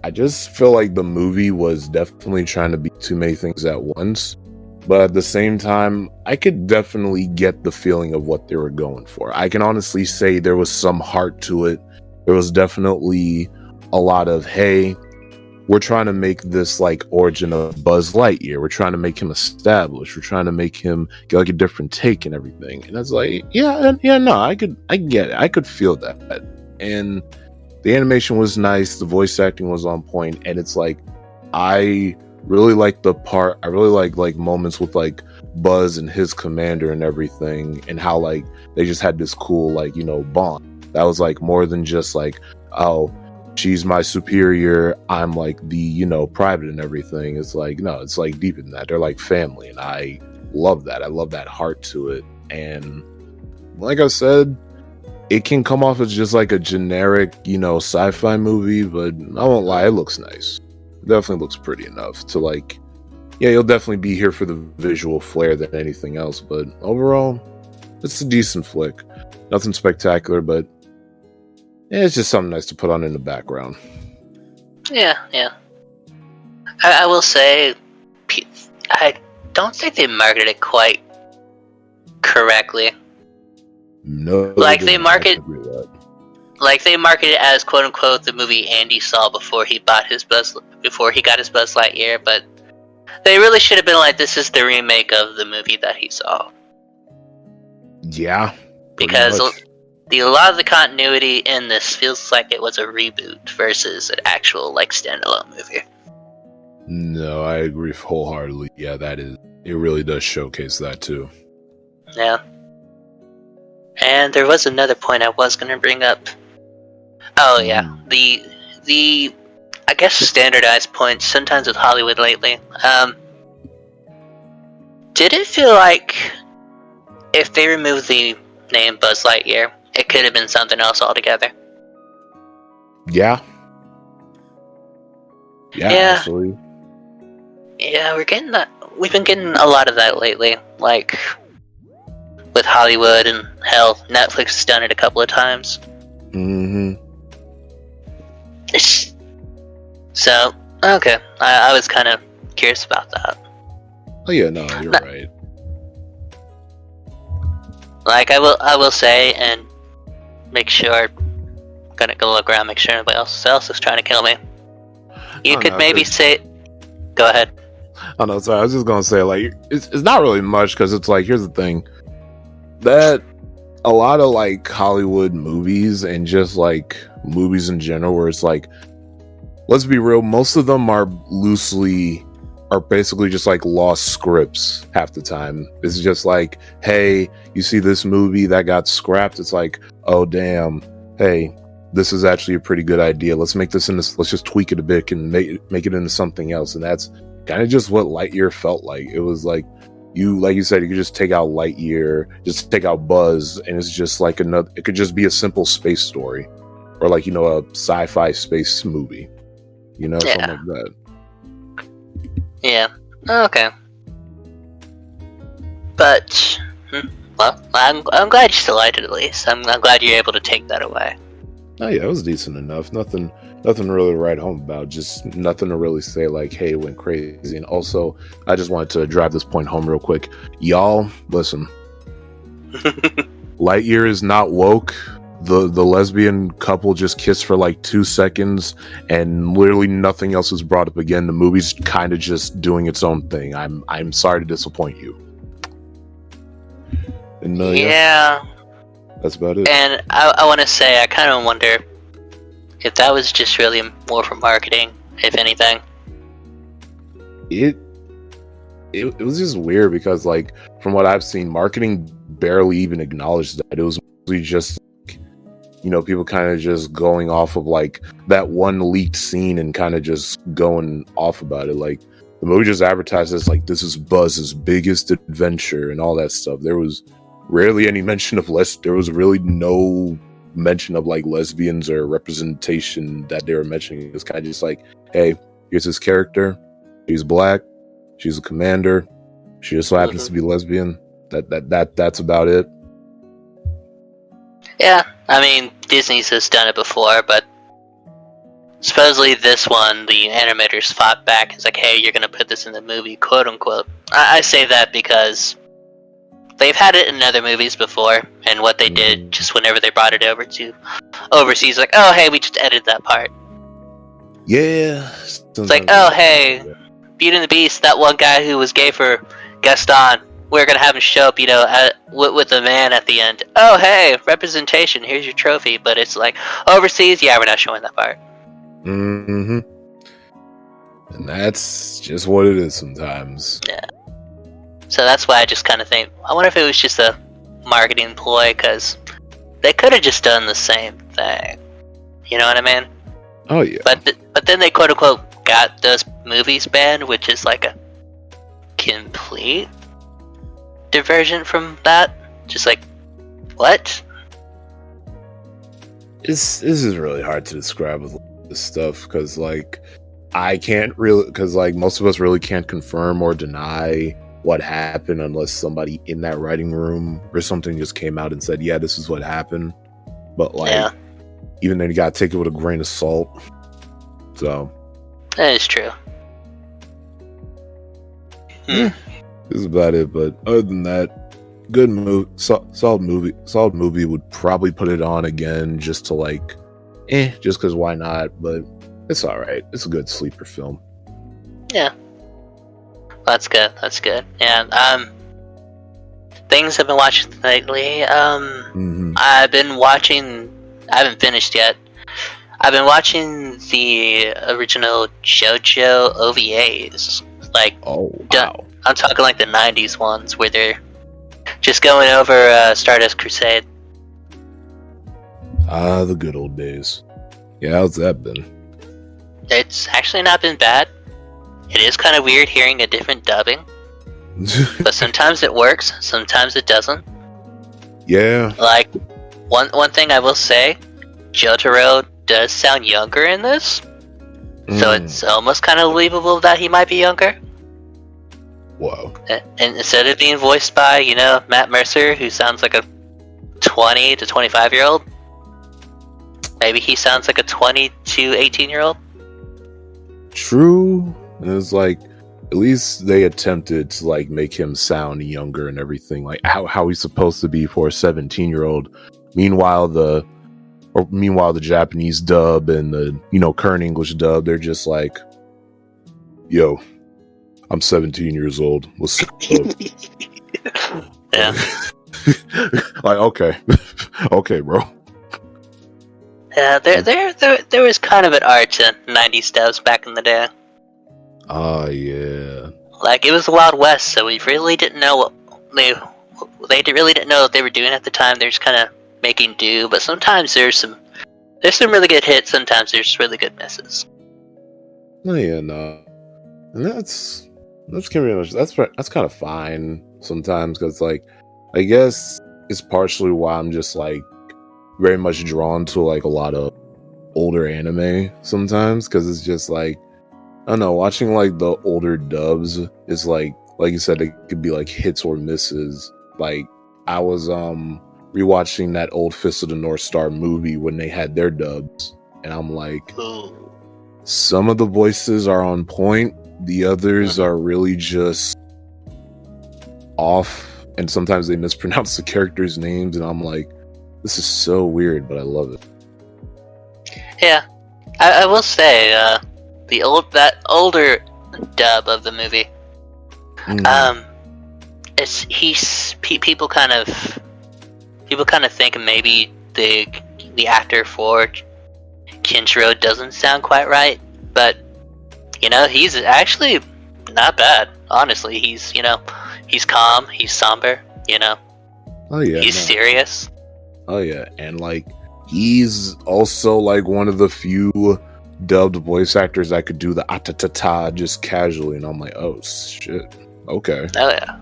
I just feel like the movie was definitely trying to be too many things at once. But at the same time, I could definitely get the feeling of what they were going for. I can honestly say there was some heart to it. There was definitely a lot of, hey, we're trying to make this like origin of Buzz Lightyear. We're trying to make him established. We're trying to make him get like a different take and everything. And it's like, no, I get it. I could feel that. And the animation was nice. The voice acting was on point. And it's like, I really like like moments with like Buzz and his commander and everything, and how like they just had this cool like bond that was like more than just like, oh, she's my superior, I'm like the private and everything. It's like, no, it's like deeper than that. They're like family, and I love that. I love that heart to it. And like I said, it can come off as just like a generic sci-fi movie, but I won't lie, it looks nice. Definitely looks pretty enough to like, yeah, you'll definitely be here for the visual flair than anything else, but overall it's a decent flick. Nothing spectacular, but yeah, it's just something nice to put on in the background. Yeah. I will say, I don't think they marketed it quite correctly. No, like they market it as "quote unquote" the movie Andy saw before he got his Buzz Lightyear, but they really should have been like, this is the remake of the movie that he saw. Yeah, because a lot of the continuity in this feels like it was a reboot versus an actual like standalone movie. No, I agree wholeheartedly. Yeah, that is. It really does showcase that too. Yeah. And there was another point I was going to bring up. Oh yeah, the I guess standardized points sometimes with Hollywood lately. Did it feel like if they removed the name Buzz Lightyear, it could have been something else altogether? Yeah. Yeah, actually. Yeah, we're getting that. We've been getting a lot of that lately, like with Hollywood, and hell, Netflix has done it a couple of times. Mm-hmm. So, okay, I was kind of curious about that. Oh yeah, no, you're right. Like I will say, and make sure, gonna go look around, make sure nobody else is trying to kill me. You could maybe say, go ahead. Oh no, sorry. I was just gonna say, like, it's not really much because it's like, here's the thing, that a lot of like Hollywood movies and just like movies in general, where it's like, let's be real, most of them are basically just like lost scripts half the time. It's just like, hey, you see this movie that got scrapped, it's like, oh damn, hey, this is actually a pretty good idea. Let's make this let's just tweak it a bit and make it into something else. And that's kind of just what Lightyear felt like. It was like you said, you could just take out Lightyear, just take out Buzz, and it's just like it could just be a simple space story, or like, a sci-fi space movie, something like that. Yeah. Okay. But well, I'm glad you still liked it. At least I'm glad you're able to take that away. Oh yeah, it was decent enough. Nothing really to write home about. Just nothing to really say like, hey, it went crazy. And also, I just wanted to drive this point home real quick. Y'all, listen. Lightyear is not woke. The lesbian couple just kissed for like 2 seconds, and literally nothing else is brought up again. The movie's kind of just doing its own thing. I'm sorry to disappoint you. And, yeah. That's about it. And I want to say, I kind of wonder if that was just really more for marketing, if anything. It was just weird because, like, from what I've seen, marketing barely even acknowledged that. It was mostly just, people kind of just going off of, like, that one leaked scene and kind of just going off about it. Like, the movie just advertised as, like, this is Buzz's biggest adventure and all that stuff. There was rarely any mention of there was really no mention of like lesbians or representation that they were mentioning. It was kind of just like, hey, here's this character, she's black, she's a commander, she just so happens to be lesbian. That's about it. Yeah, I mean, Disney's has done it before, but supposedly this one, the animators fought back. It's like, hey, you're gonna put this in the movie, quote unquote. I say that because they've had it in other movies before, and what they did just whenever they brought it over to overseas, like, oh hey, we just edited that part. Yeah. It's like, oh hey, Beauty and the Beast, that one guy who was gay for Gaston, we're gonna have him show up, with a man at the end. Oh hey, representation, here's your trophy. But it's like, overseas, yeah, we're not showing that part. Mm-hmm. And that's just what it is sometimes. Yeah. So that's why I just kind of think, I wonder if it was just a marketing ploy, because they could have just done the same thing. You know what I mean? Oh yeah. But then they quote unquote got those movies banned, which is like a complete diversion from that. Just like, what? This is really hard to describe with this stuff, because like most of us really can't confirm or deny what happened unless somebody in that writing room or something just came out and said, yeah, this is what happened. But like, even then, you gotta take it with a grain of salt. So that is true. Yeah, this is about it. But other than that, good movie, solid movie. Would probably put it on again just to like, just because why not? But it's all right. It's a good sleeper film. Yeah. That's good. Yeah. Things I've been watching lately. I've been watching. I haven't finished yet. I've been watching the original JoJo OVAs. Like, Oh, wow. I'm talking like the '90s ones where they're just going over Stardust Crusade. Ah, the good old days. Yeah, how's that been? It's actually not been bad. It is kind of weird hearing a different dubbing, but sometimes it works, sometimes it doesn't. Yeah. Like, one thing I will say, Jotaro does sound younger in this, so it's almost kind of believable that he might be younger. Wow. And instead of being voiced by, Matt Mercer, who sounds like a 20 to 25-year-old, maybe he sounds like a 20 to 18-year-old. True. And it's like, at least they attempted to like make him sound younger and everything, like how he's supposed to be for a 17-year-old. Meanwhile, the Japanese dub and the current English dub, they're just like, yo, I'm 17 years old. What's up? Yeah. Like, okay, bro. Yeah, there was kind of an art to 90s dubs back in the day. Ah, yeah. Like, it was the Wild West, so we really didn't know what really didn't know what they were doing at the time. They're just kind of making do. But sometimes there's some really good hits. Sometimes there's really good misses. Oh yeah, no, and that's kind of fine sometimes, because like, I guess it's partially why I'm just like very much drawn to like a lot of older anime sometimes, because it's just like, I don't know, watching like the older dubs is like you said, it could be like hits or misses. Like, I was rewatching that old Fist of the North Star movie when they had their dubs, and I'm like, Ooh. some of the voices are on point, the others are really just off, and sometimes they mispronounce the characters' names, and I'm like, this is so weird, but I love it. Yeah, I will say that older dub of the movie. People kind of think maybe the actor for Kinshiro doesn't sound quite right, but he's actually not bad. Honestly, he's calm, he's somber, Oh yeah, he's serious. Oh yeah, and like, he's also like one of the few dubbed voice actors that could do the ta just casually, and I'm like, oh shit, okay. Oh yeah.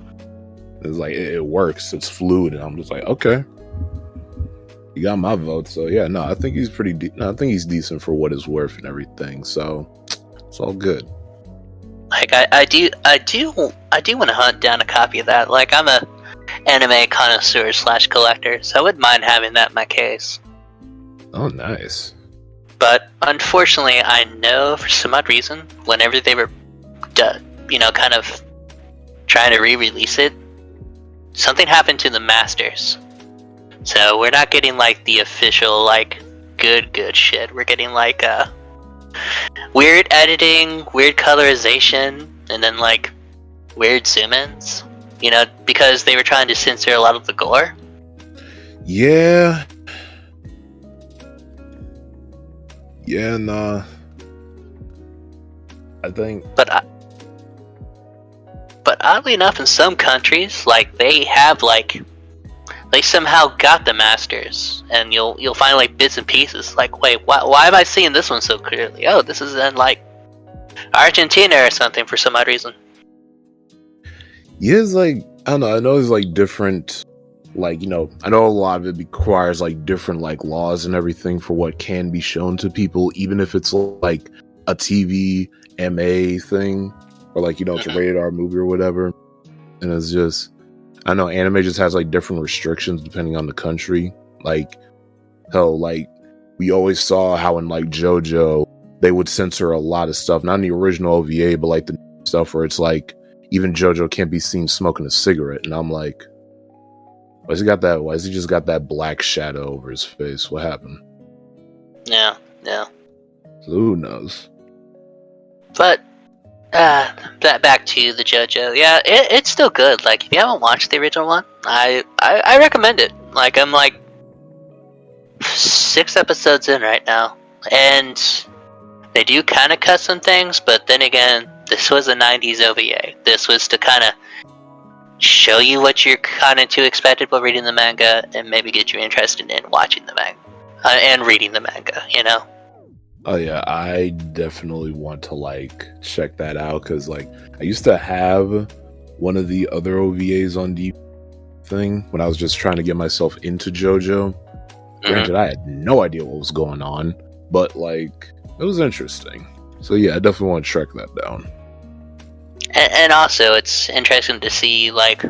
It's like, it works, it's fluid, and I'm just like, okay, you got my vote. So yeah, no, I think he's I think he's decent for what it's worth and everything, so it's all good. Like, I do want to hunt down a copy of that. Like, I'm a anime connoisseur / collector, so I wouldn't mind having that in my case. Oh, nice. But unfortunately, I know for some odd reason, whenever they were, kind of trying to re-release it, something happened to the masters. So we're not getting like the official like good shit. We're getting like weird editing, weird colorization, and then like weird zoom-ins. Because they were trying to censor a lot of the gore. Yeah. Yeah, nah. I think. But oddly enough, in some countries, like, they have like, they somehow got the masters, and you'll find like bits and pieces. Like, wait, why am I seeing this one so clearly? Oh, this is in like Argentina or something for some odd reason. Yeah, it's like, I don't know. I know it's like different. Like, I know a lot of it requires like different like laws and everything for what can be shown to people, even if it's like a TV MA thing, or like, it's a rated R movie or whatever. And it's just, I know anime just has like different restrictions depending on the country. Like, hell, like, we always saw how in like JoJo they would censor a lot of stuff, not in the original OVA, but like the stuff where it's like, even JoJo can't be seen smoking a cigarette, and I'm like, why has he just got that black shadow over his face? What happened? Yeah. So who knows? But back to the JoJo. Yeah, it's still good. Like, if you haven't watched the original one, I recommend it. Like, I'm like 6 episodes in right now, and they do kind of cut some things, but then again, this was a 90s OVA. This was to kind of show you what you're kind of to expected while reading the manga, and maybe get you interested in watching the manga and reading the manga, you know? Oh yeah, I definitely want to like check that out because like I used to have one of the other OVAs on DVD thing when I was just trying to get myself into JoJo. Granted, I had no idea what was going on, but like it was interesting. So yeah, I definitely want to track that down. And also, it's interesting to see like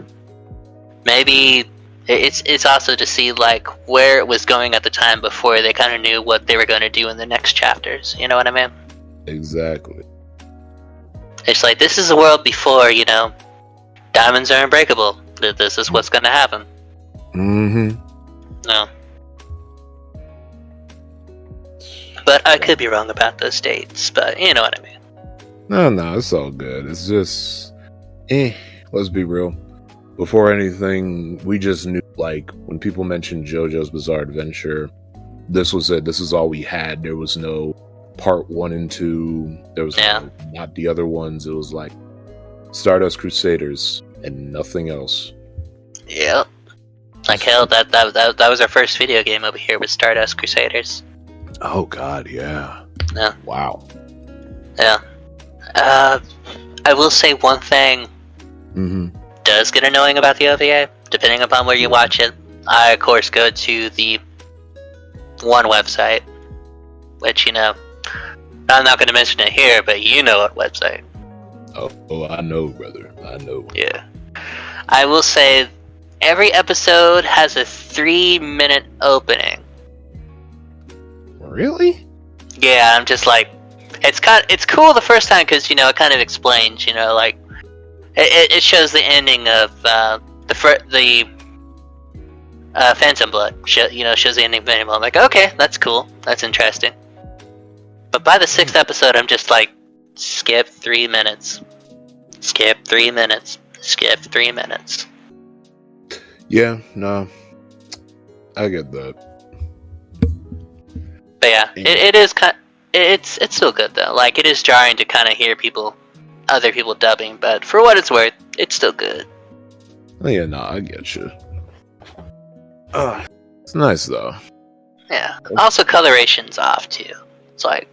maybe it's also to see like where it was going at the time before they kind of knew what they were going to do in the next chapters. You know what I mean? Exactly. It's like this is a world before, you know, diamonds are unbreakable. This is what's going to happen. No. But I could be wrong about those dates, but you know what I mean. No, it's all good. It's just, let's be real. Before anything, we just knew, like, when people mentioned JoJo's Bizarre Adventure, this was it. This is all we had. There was no part 1 and 2. There was not the other ones. It was like Stardust Crusaders and nothing else. Yep. Like hell, that was our first video game over here with Stardust Crusaders. Oh god, yeah. Yeah. Wow. Yeah. I will say one thing does get annoying about the OVA, depending upon where you watch it. I, of course, go to the one website, which, you know, I'm not going to mention it here, but you know what website. Oh, I know, brother. I know. Yeah. I will say every episode has a 3-minute opening. Really? Yeah, I'm just like, it's cool the first time because, you know, it kind of explains, you know, like it shows the ending of the Phantom Blood. Shows the ending of Phantom Blood. I'm like, okay, that's cool, that's interesting. But by the 6th episode, I'm just like, skip 3 minutes, skip 3 minutes, skip 3 minutes. Yeah, no, I get that. But yeah, it is kind. It's still good though. Like it is jarring to kind of hear other people dubbing, but for what it's worth, it's still good. Oh yeah, no, I get you. It's nice though. Yeah. Also, coloration's off too. It's like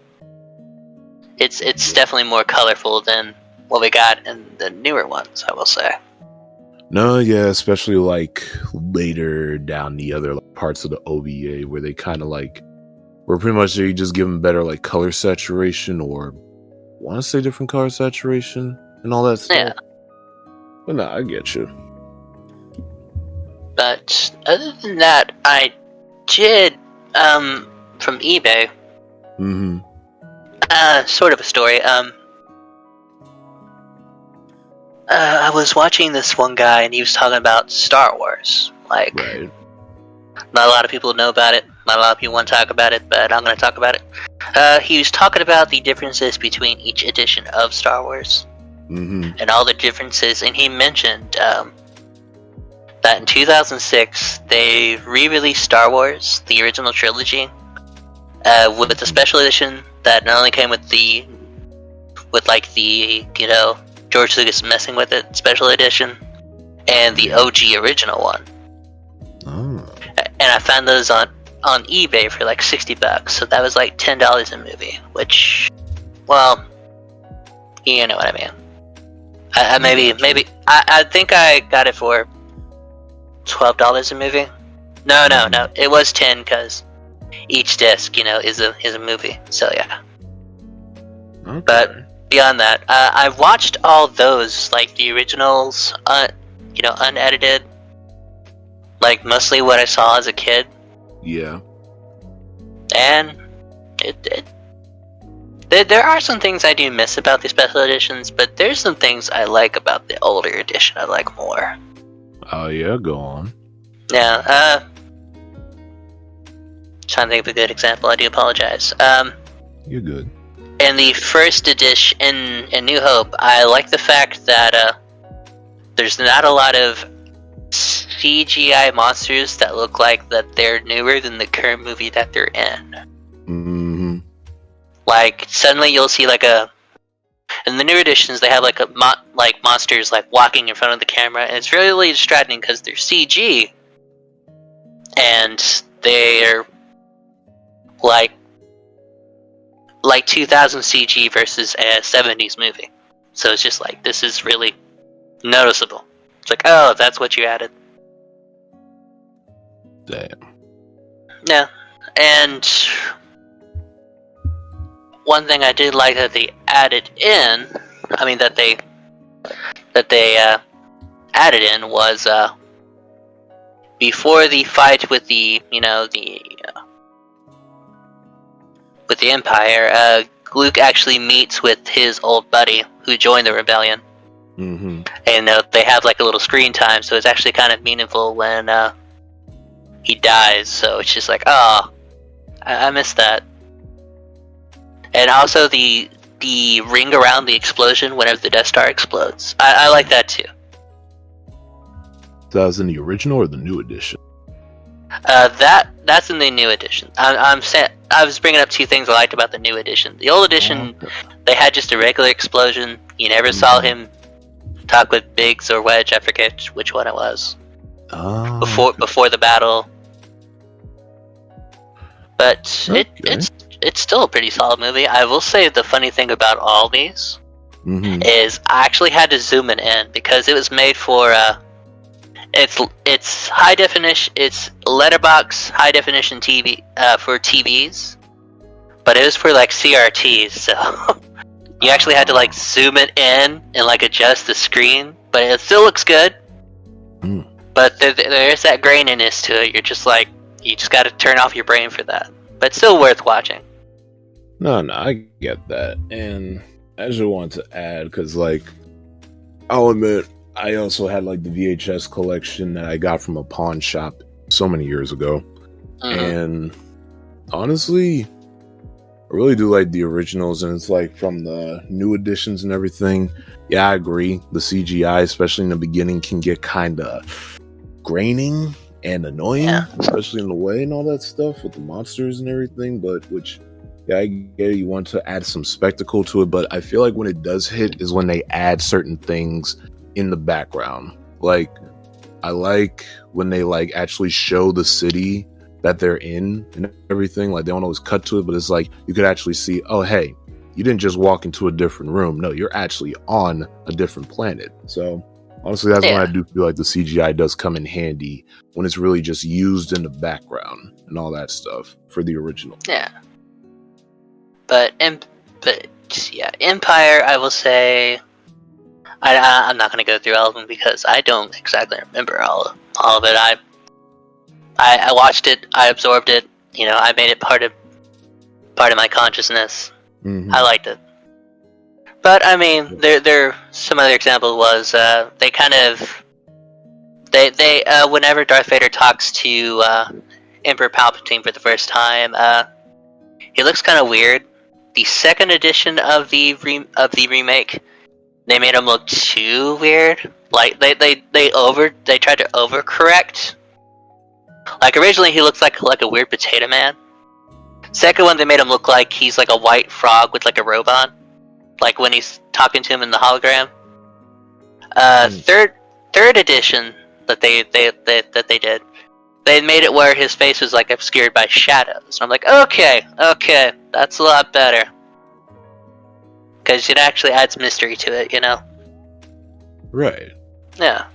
it's definitely more colorful than what we got in the newer ones, I will say. No, yeah, especially like later down the other parts of the OVA where they kind of like. Where pretty much you just give them better like color saturation or want to say different color saturation and all that stuff. Yeah. But no, I get you. But other than that, I did from eBay. Sort of a story. I was watching this one guy and he was talking about Star Wars. Like, right. Not a lot of people know about it. Not a lot of people want to talk about it, but I'm going to talk about it. He was talking about the differences between each edition of Star Wars. And all the differences. And he mentioned that in 2006, they re-released Star Wars, the original trilogy, with the special edition that not only came with the George Lucas messing with it special edition, and the OG original one. Oh. And I found those on eBay for like $60, so that was like $10 a movie, which, well, you know what I mean. I think I got it for $12 a movie. No, it was 10 because each disc, is a movie. So yeah. Okay. But beyond that, I've watched all those, like the originals, unedited, like mostly what I saw as a kid. Yeah. And there are some things I do miss about the special editions, but there's some things I like about the older edition I like more. Oh yeah, go on. Yeah, trying to think of a good example. I do apologize. You're good. In the first edition, in New Hope, I like the fact that there's not a lot of CGI monsters that look like that they're newer than the current movie that they're in. Mm-hmm. Like suddenly you'll see like in the new editions they have like monsters like walking in front of the camera, and it's really distracting because they're CG and they're like 2000 CG versus a 70s movie. So it's just like, this is really noticeable. It's like, oh, that's what you added. Damn. Yeah. And one thing I did like that they added in, that they added in was before the fight with the with the Empire, Luke actually meets with his old buddy who joined the rebellion. Mm-hmm. And they have like a little screen time, so it's actually kind of meaningful when he dies. So it's just like, oh, I missed that. And also the ring around the explosion whenever the Death Star explodes. I like that too. That was in the original or the new edition? That's in the new edition. I was bringing up two things I liked about the new edition. The old edition, they had just a regular explosion. You never saw him talk with Biggs or Wedge. I forget which one it was. Before the battle. But it's still a pretty solid movie. I will say the funny thing about all these is I actually had to zoom it in because it was made for it's high definition. It's letterbox high definition TV for TVs, but it was for like CRTs. So you actually had to like zoom it in and like adjust the screen, but it still looks good. But there's that graininess to it. You're just like, you just got to turn off your brain for that. But still worth watching. No, I get that, and I just wanted to add because, like, I'll admit, I also had like the VHS collection that I got from a pawn shop so many years ago, and honestly, I really do like the originals, and it's like from the new editions and everything. Yeah, I agree. The CGI, especially in the beginning, can get kind of graining and annoying, especially in the way and all that stuff with the monsters and everything. But I get it, you want to add some spectacle to it, but I feel like when it does hit is when they add certain things in the background. Like, I like when they like actually show the city that they're in and everything. Like, they don't always cut to it, but it's like you could actually see, oh hey, you didn't just walk into a different room. No, you're actually on a different planet. So honestly, that's when I do feel like the CGI does come in handy, when it's really just used in the background and all that stuff for the original. Yeah. But Empire, I will say, I'm not going to go through all of them because I don't exactly remember all of it. I watched it, I absorbed it, I made it part of my consciousness. I liked it. But there some other example was they whenever Darth Vader talks to Emperor Palpatine for the first time, he looks kind of weird. The second edition of the remake, they made him look too weird. Like they tried to overcorrect. Like originally he looks like a weird potato man. Second one, they made him look like he's like a white frog with like a robe on, like when he's talking to him in the hologram. Third edition that they did, they made it where his face was like obscured by shadows. And I'm like, okay, that's a lot better, because it actually adds mystery to it, Right. Yeah.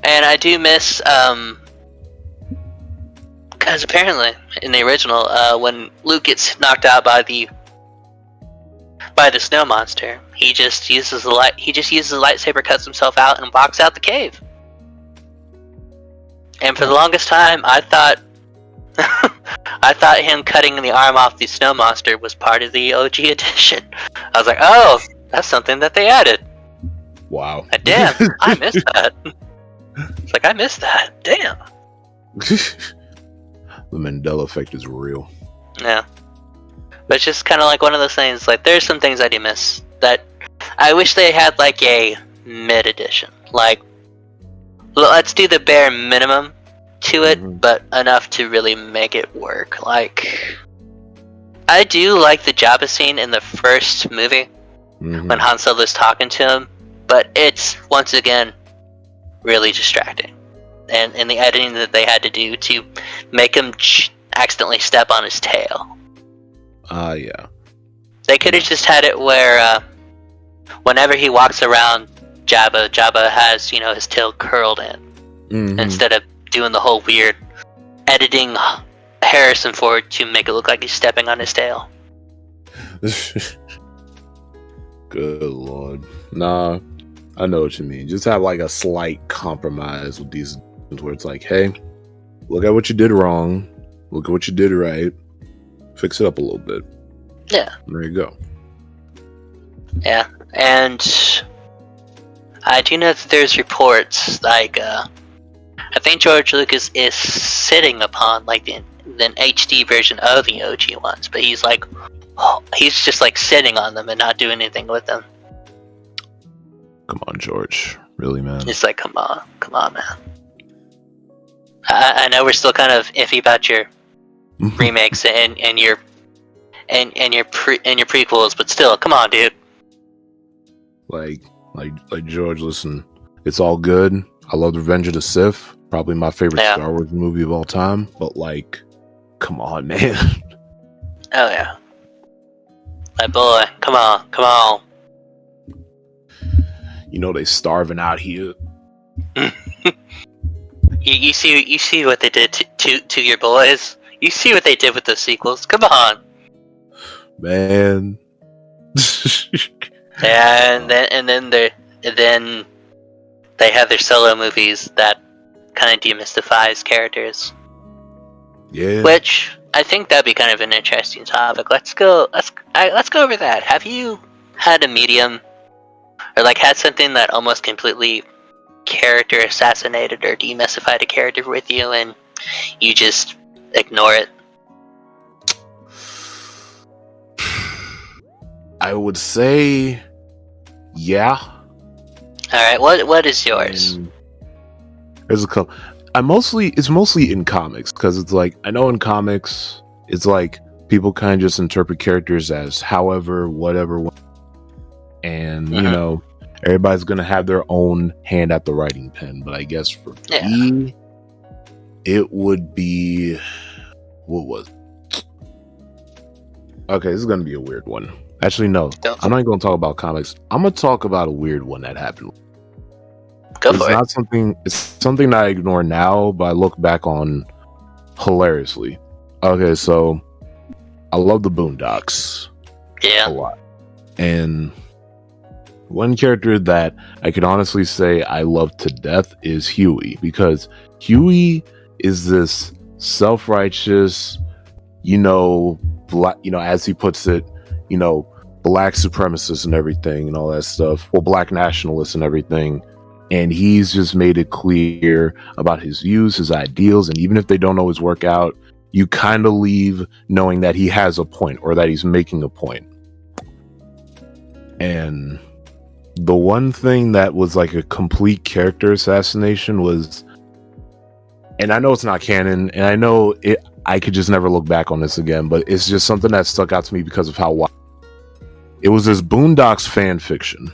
And I do miss because apparently in the original, when Luke gets knocked out by the snow monster, he just uses the lightsaber, cuts himself out, and walks out the cave. And for the longest time, I thought him cutting the arm off the snow monster was part of the OG edition. I was like, oh, that's something that they added. Wow. Damn, I missed that. It's like, I missed that. Damn. The Mandela effect is real. Yeah. But it's just kind of like one of those things, like, there's some things I do miss that I wish they had, like, a mid-edition. Like let's do the bare minimum to it, Mhm. but enough to really make it work. Like, I do like the Jabba scene in the first movie when Mhm. Han Solo's talking to him, but it's once again really distracting, and the editing that they had to do to make him accidentally step on his tail. Yeah. They could have just had it where whenever he walks around Jabba has, his tail curled in, Mhm. instead of doing the whole weird editing Harrison Ford to make it look like he's stepping on his tail. Good lord. Nah, I know what you mean. Just have like a slight compromise with these where it's like, hey, look at what you did wrong. Look at what you did right. Fix it up a little bit. Yeah. There you go. Yeah. And I do know that there's reports, like, I think George Lucas is sitting upon, like, an HD version of the OG ones, but he's like, he's just like sitting on them and not doing anything with them. Come on, George. Really, man? It's like, come on, man. I know we're still kind of iffy about your remakes and your prequels, but still, come on, dude. Like George, listen, it's all good. I love Revenge of the Sith, probably my favorite Star Wars movie of all time. But like, come on, man. Oh yeah, my boy, come on. You know they starving out here. You see what they did to your boys. You see what they did with the sequels. Come on, man. and then they have their solo movies that kind of demystifies characters. Yeah. Which I think that'd be kind of an interesting topic. Let's go over that. Have you had a medium, or like had something that almost completely character assassinated or demystified a character with you, and you just ignore it? I would say, yeah. All right, what is yours? There's a couple. It's mostly in comics, because it's like, I know in comics it's like people kind of just interpret characters as however, whatever, and you know, everybody's gonna have their own hand at the writing pen. But I guess for me, it would be, what was it? Okay, this is gonna be a weird one. Actually, no, I'm not going to talk about comics. I'm going to talk about a weird one that happened. Go for it. It's something that I ignore now, but I look back on hilariously. Okay, so I love the Boondocks. Yeah. A lot. And one character that I could honestly say I love to death is Huey, because Huey is this self-righteous, as he puts it, black supremacist and everything and all that stuff. Well, black nationalist and everything. And he's just made it clear about his views, his ideals, and even if they don't always work out, you kind of leave knowing that he has a point, or that he's making a point. And the one thing that was like a complete character assassination was, and I know it's not canon, and I know I could just never look back on this again, but it's just something that stuck out to me because of how wild. It was this Boondocks fan fiction.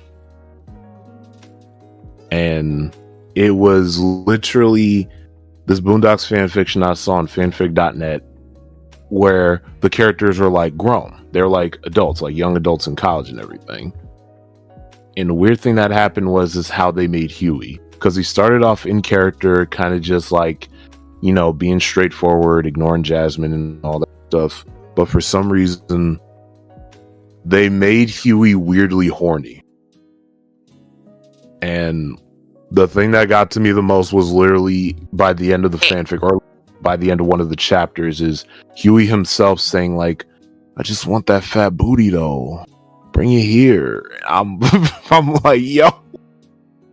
And it was literally this Boondocks fan fiction I saw on fanfic.net, where the characters are like grown. They're like adults, like young adults in college and everything. And the weird thing that happened is how they made Huey. Because he started off in character, kind of just like, being straightforward, ignoring Jasmine and all that stuff. But for some reason, they made Huey weirdly horny. And the thing that got to me the most was literally by the end of the fanfic, or by the end of one of the chapters, is Huey himself saying like, I just want that fat booty though. Bring it here. I'm like, yo,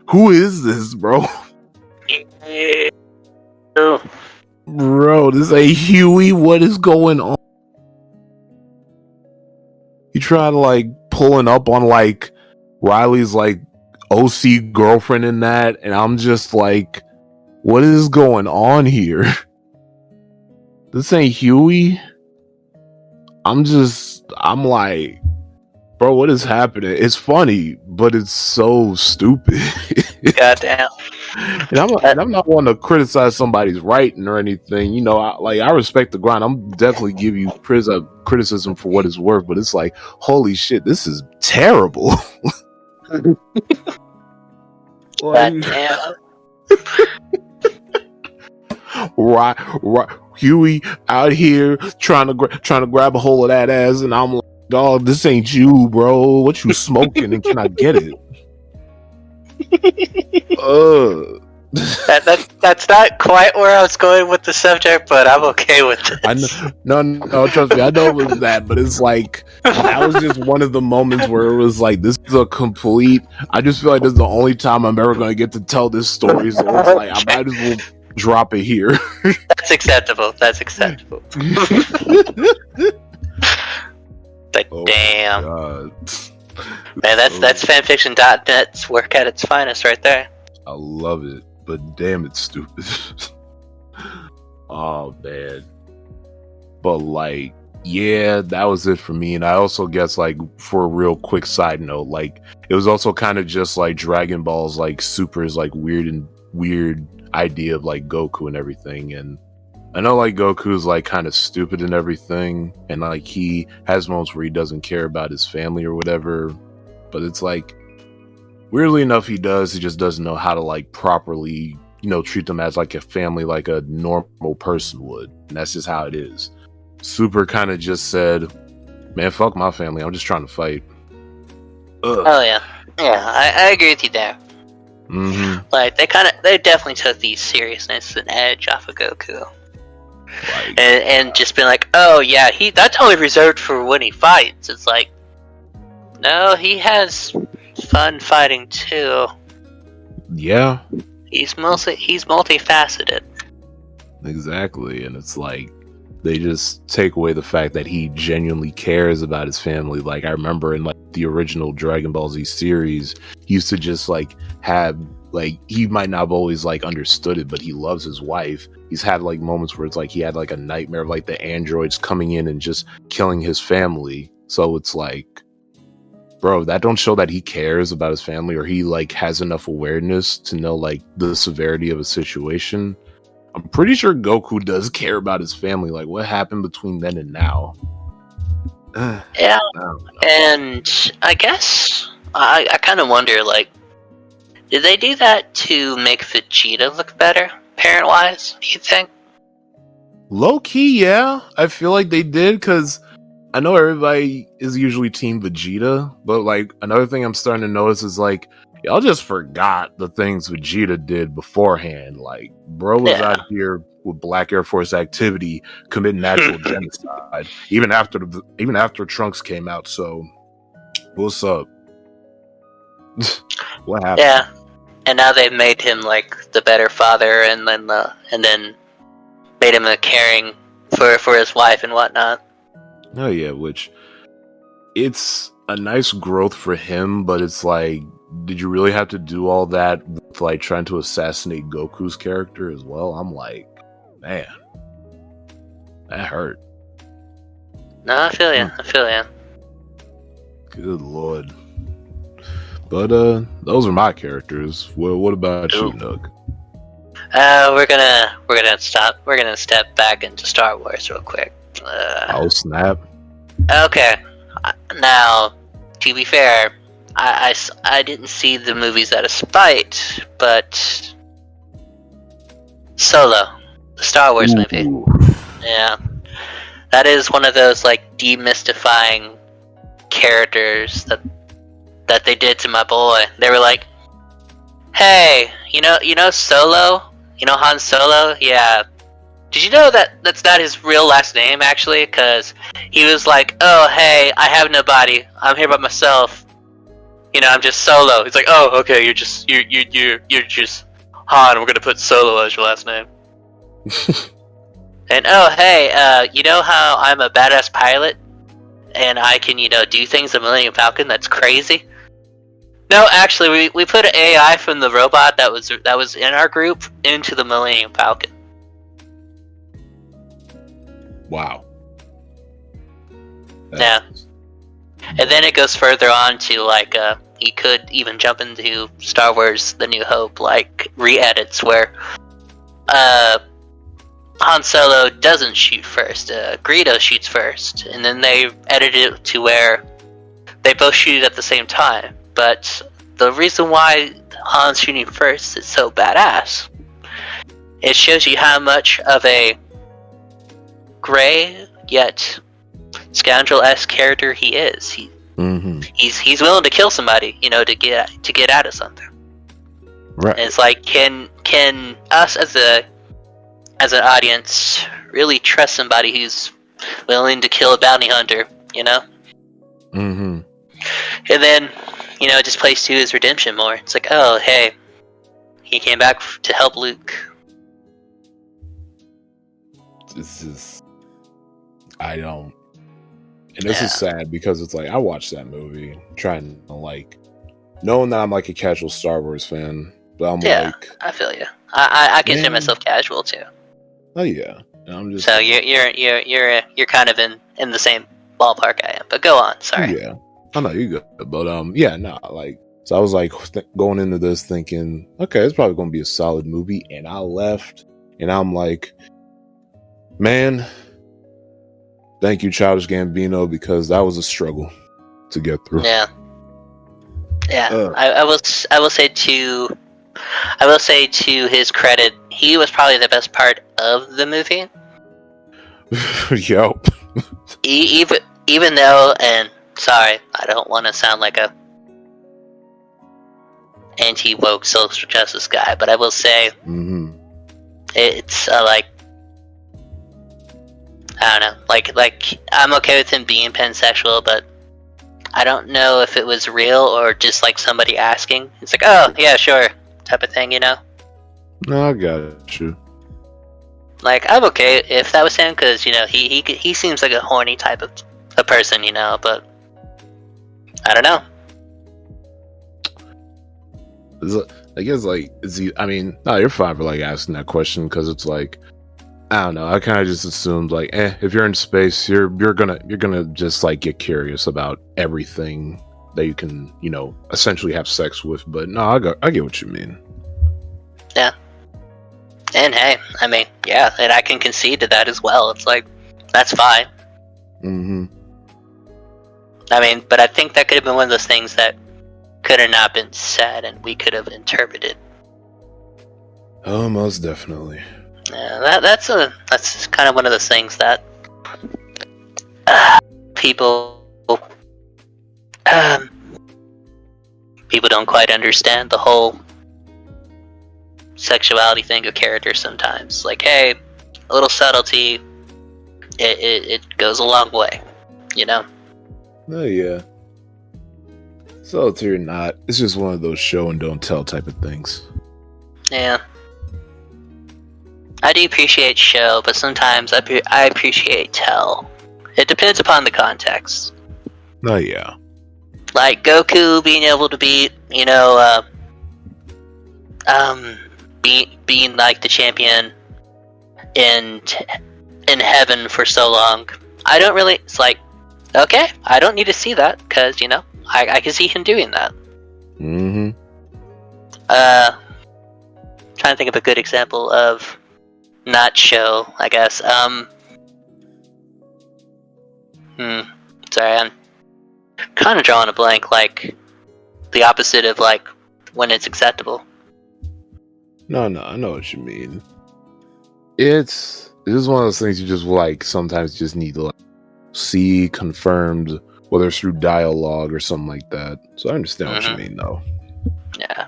who is this, bro? Bro, this ain't Huey. What is going on? He tried to like pulling up on like Riley's like OC girlfriend in that, and I'm just like, what is going on here? This ain't Huey. I'm like, bro, what is happening? It's funny, but it's so stupid. Goddamn. And I'm not one to criticize somebody's writing or anything. You know, I respect the grind. I'm definitely give you criticism for what it's worth, but it's like, holy shit, this is terrible. Goddamn. right, Huey out here trying to grab a hold of that ass, and I'm like, dog, this ain't you, bro. What you smoking, and can I get it? That's not quite where I was going with the subject, but I'm okay with it. I know, no, trust me, I know it was that, but it's like that was just one of the moments where it was like, this is a complete. I just feel like this is the only time I'm ever going to get to tell this story, so it's like I might as well drop it here. That's acceptable. That's acceptable. Like, Oh damn, God. man, that's fanfiction.net's work at its finest, right there. I love it, but damn, it's stupid. Oh man. But like, yeah, that was it for me. And I also guess, like, for a real quick side note, like, it was also kind of just like Dragon Ball's like Super's like weird idea of like Goku and everything. And I know like Goku's like kind of stupid and everything, and like he has moments where he doesn't care about his family or whatever, but it's like, weirdly enough, he does. He just doesn't know how to like properly, you know, treat them as like a family, like a normal person would. And that's just how it is. Super kind of just said, man, fuck my family. I'm just trying to fight. Ugh. Oh yeah, I agree with you there. Mm-hmm. Like they definitely took the seriousness and edge off of Goku, Like, and just been like, oh yeah, that's only reserved for when he fights. It's like, no, he has fun fighting too. yeah, He's multifaceted. exactly. And it's like, they just take away the fact that he genuinely cares about his family. Like, I remember in like the original Dragon Ball Z series, he used to just like have, like, he might not have always like understood it, but he loves his wife. He's had like moments where it's like he had like a nightmare of like the androids coming in and just killing his family. So it's like, bro, that don't show that he cares about his family, or he like has enough awareness to know like the severity of a situation. I'm pretty sure Goku does care about his family. Like, what happened between then and now? Yeah, and I guess I kind of wonder, like, did they do that to make Vegeta look better, parent-wise, do you think? Low key, yeah. I feel like they did, because I know everybody is usually Team Vegeta, but like another thing I'm starting to notice is like, y'all just forgot the things Vegeta did beforehand. Like, bro was out here with Black Air Force activity, committing actual genocide, even after Trunks came out. So, what's up? What happened? Yeah, and now they've made him like the better father, and then made him a caring for his wife and whatnot. Oh yeah, which it's a nice growth for him, but it's like, did you really have to do all that with like trying to assassinate Goku's character as well? I'm like, man, that hurt. No, I feel ya. I feel ya. Good lord. But those are my characters. What about you, Nook? We're gonna step back into Star Wars real quick. Oh snap! Okay, now to be fair, I didn't see the movies out of spite, but Solo, the Star Wars movie, yeah, that is one of those like demystifying characters that they did to my boy. They were like, hey, you know Solo, Han Solo, yeah. Did you know that that's not his real last name, actually? Because he was like, oh, hey, I have nobody. I'm here by myself. I'm just Solo. He's like, oh, okay, you're just Han. We're going to put Solo as your last name. And, oh, hey, you know how I'm a badass pilot? And I can, do things a Millennium Falcon that's crazy? No, actually, we put an AI from the robot that was in our group into the Millennium Falcon. Wow. Yeah. And then it goes further on to like he could even jump into Star Wars: The New Hope, like re-edits where Han Solo doesn't shoot first, Greedo shoots first, and then they edit it to where they both shoot at the same time. But the reason why Han's shooting first is so badass. It shows you how much of a gray yet scoundrel-esque character he is. He's willing to kill somebody, to get out of something. Right. And it's like, can us as an audience really trust somebody who's willing to kill a bounty hunter? And then it just plays to his redemption more. It's like, oh hey, he came back to help Luke. This is, I don't. And this is sad because it's like I watched that movie trying to like, knowing that I'm like a casual Star Wars fan, but I'm like, I feel you. I consider myself casual too. Oh yeah, and I'm just so you're kind of in the same ballpark I am. But go on, sorry. Yeah, I know you good, but like, so I was like going into this thinking, okay, it's probably going to be a solid movie, and I left, and I'm like, man. Thank you, Childish Gambino, because that was a struggle to get through. Yeah. I will say to his credit, he was probably the best part of the movie. Yup. Even though, and sorry, I don't want to sound like a anti-woke social justice guy, but I will say it's like, I don't know, like I'm okay with him being pansexual, but I don't know if it was real or just like somebody asking. It's like, oh yeah, sure, type of thing, No, I got you. Like, I'm okay if that was him, because he seems like a horny type of a person, but I don't know. I guess like no, you're fine for like asking that question, because it's like, I don't know. I kind of just assumed like, if you're in space, you're gonna just like get curious about everything that you can, essentially have sex with. But no, I get what you mean. Yeah. And hey, I mean, yeah, and I can concede to that as well. It's like, that's fine. I mean, but I think that could have been one of those things that could have not been said, and we could have interpreted. Oh, most definitely. Yeah, that's kind of one of those things that people don't quite understand the whole sexuality thing of characters sometimes. Like, hey, a little subtlety, it goes a long way, Oh yeah. Subtlety or not, it's just one of those show and don't tell type of things. Yeah. I do appreciate show, but sometimes I appreciate tell. It depends upon the context. Oh yeah. Like Goku being able to beat, being like the champion in heaven for so long. I don't really. It's like, okay, I don't need to see that, because I can see him doing that. Trying to think of a good example of not show, I guess. Sorry, I'm kind of drawing a blank. Like the opposite of like when it's acceptable. No, I know what you mean. It's one of those things you just like sometimes just need to like see confirmed, whether it's through dialogue or something like that. So I understand what you mean, though. Yeah.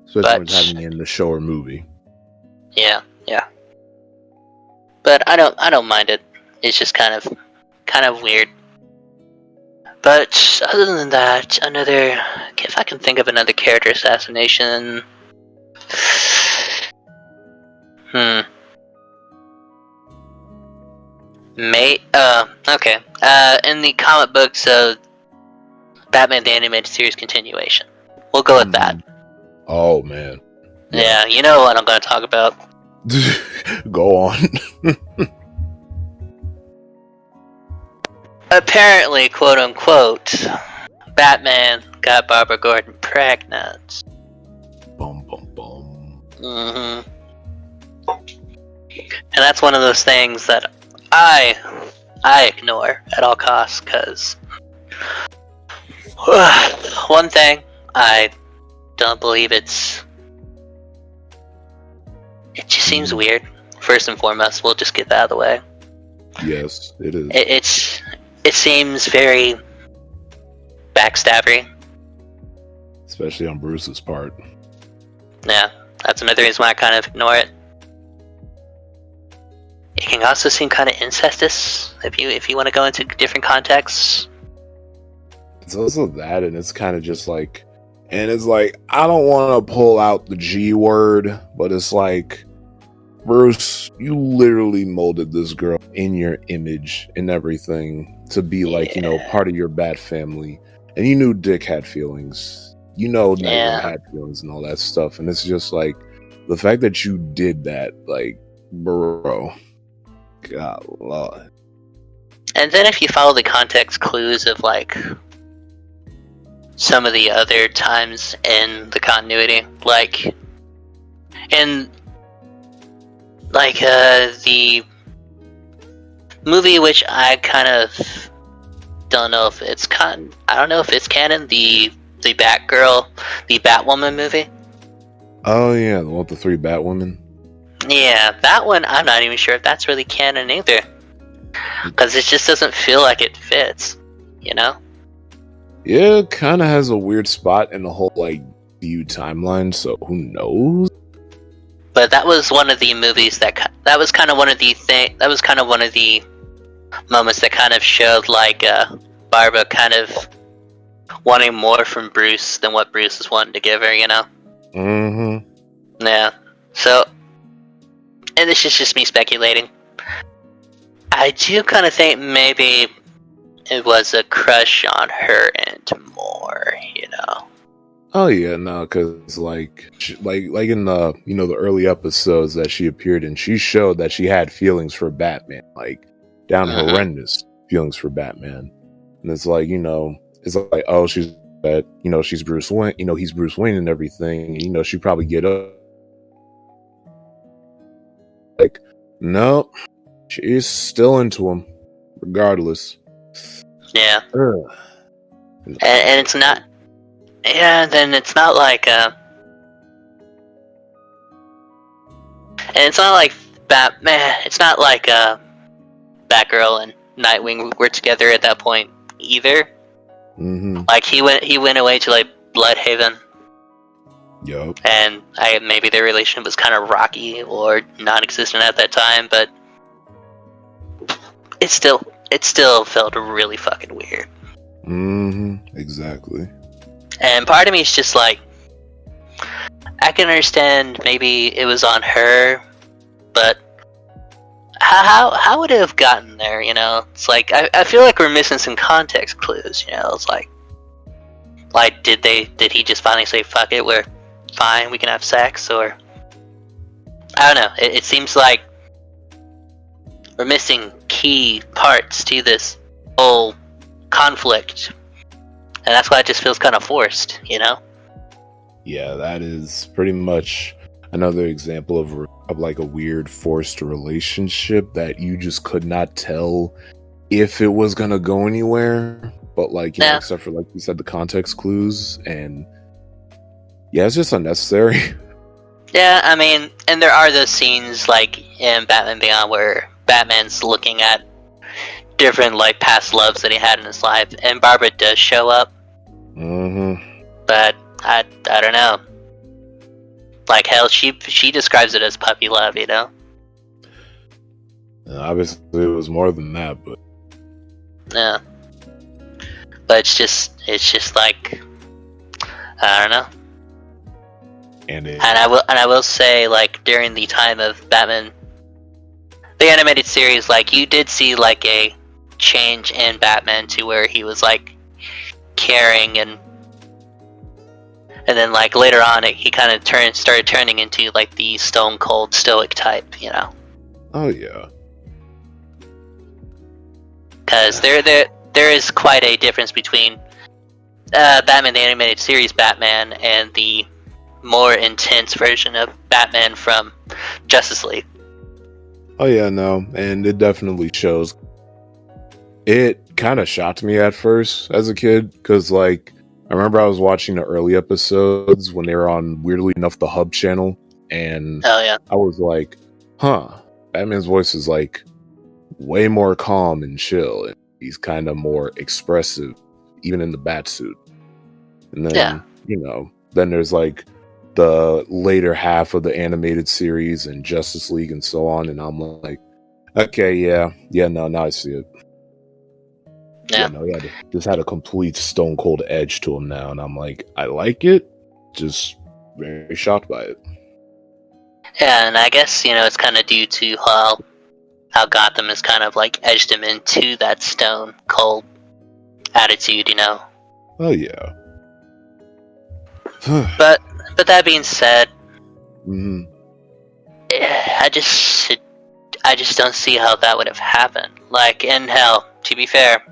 Especially when it's happening in the show or movie. Yeah. But I don't mind it. It's just kind of weird. But other than that, if I can think of another character assassination. Okay. In the comic book, so Batman the Animated Series continuation. We'll go with that. Oh man. Yeah, you know what I'm going to talk about. Go on. Apparently, quote unquote, Batman got Barbara Gordon pregnant. Bum bum bum. Mm-hmm. And that's one of those things that I ignore at all costs, because one thing, I don't believe it just seems weird. First and foremost, we'll just get that out of the way. Yes, it is. It seems very backstabbery. Especially on Bruce's part. Yeah, that's another reason why I kind of ignore it. It can also seem kind of incestuous if you want to go into different contexts. It's also that, and it's kind of just like, and it's like, I don't want to pull out the G word, but it's like, Bruce, you literally molded this girl in your image and everything to be like, you know, part of your Bat family. And you knew Dick had feelings. You know Nightwing had feelings and all that stuff. And it's just like, the fact that you did that, like, bro, God Lord. And then if you follow the context clues of, like, some of the other times in the continuity, like, in the movie, which I kind of don't know if it's canon, the Batgirl, the Batwoman movie. Oh yeah, the one with the 3 Batwomen. Yeah, that one, I'm not even sure if that's really canon either. Because it just doesn't feel like it fits, you know? Yeah, it kind of has a weird spot in the whole, like, view timeline, so who knows? But that was one of the movies that was kind of one of the moments that kind of showed, like, Barbara kind of wanting more from Bruce than what Bruce was wanting to give her, you know? Mm-hmm. Yeah. So, and this is just me speculating. I do kind of think maybe it was a crush on her and more, you know? Oh yeah, no, because like in the, you know, the early episodes that she appeared in, she showed that she had feelings for Batman, like down horrendous feelings for Batman, and it's like, you know, it's like, oh, she's that, you know, she's Bruce Wayne, you know, he's Bruce Wayne and everything, and, you know, she'd probably get up, like, no, she's still into him, regardless. Yeah, and it's not. Yeah, then it's not like and it's not like Batman. It's not like Batgirl and Nightwing were together at that point either. Mm-hmm. Like he went away to, like, Bloodhaven. Yup. And maybe their relationship was kind of rocky or non-existent at that time, but it still felt really fucking weird. Mm-hmm. Exactly. And part of me is just like, I can understand maybe it was on her, but how would it have gotten there, you know? It's like, I feel like we're missing some context clues, you know? It's like did he just finally say, fuck it, we're fine, we can have sex, or I don't know. It seems like we're missing key parts to this whole conflict. And that's why it just feels kind of forced, you know? Yeah, that is pretty much another example of like a weird forced relationship that you just could not tell if it was gonna go anywhere. But, like, you know, except for, like you said, the context clues, and yeah, it's just unnecessary. Yeah, I mean, and there are those scenes, like, in Batman Beyond where Batman's looking at different, like, past loves that he had in his life, and Barbara does show up. Mm-hmm. But I don't know. Like, hell, she describes it as puppy love, you know? Obviously, it was more than that, but yeah. But it's just like, I don't know. And I will say, like, during the time of Batman, the animated series, like, you did see, like, a change in Batman to where he was, like, caring, and then like later on, he kind of started turning into like the stone cold stoic type, you know. Oh yeah. Because there is quite a difference between Batman the Animated Series Batman and the more intense version of Batman from Justice League. Oh yeah, no, and it definitely shows. It kind of shocked me at first as a kid, because like I remember I was watching the early episodes when they were on, weirdly enough, the Hub channel, and Oh yeah. I was like, huh, Batman's voice is like way more calm and chill, and he's kind of more expressive even in the bat suit. And then then there's like the later half of the animated series and Justice League and so on, and I'm like, okay, now I see it. He just had a complete stone cold edge to him now, and I'm like, I like it, just very shocked by it. Yeah, and I guess it's kind of due to how Gotham has kind of like edged him into that stone cold attitude, Oh yeah. But that being said, mm-hmm. I just don't see how that would have happened. Like, in hell, to be fair,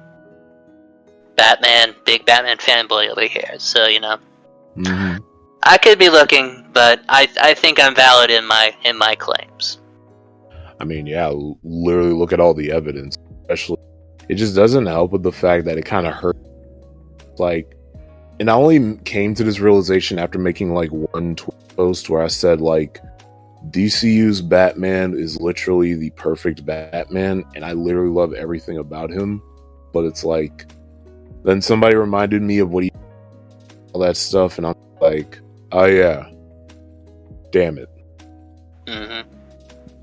big Batman fanboy over here, so Mm-hmm. I could be looking, but I think I'm valid in my claims. I mean, yeah, literally look at all the evidence. Especially, it just doesn't help with the fact that it kind of hurt. Like, and I only came to this realization after making like one post where I said like, DCU's Batman is literally the perfect Batman, and I literally love everything about him. But it's like, then somebody reminded me of all that stuff, and I'm like, oh yeah, damn it. Mm-hmm.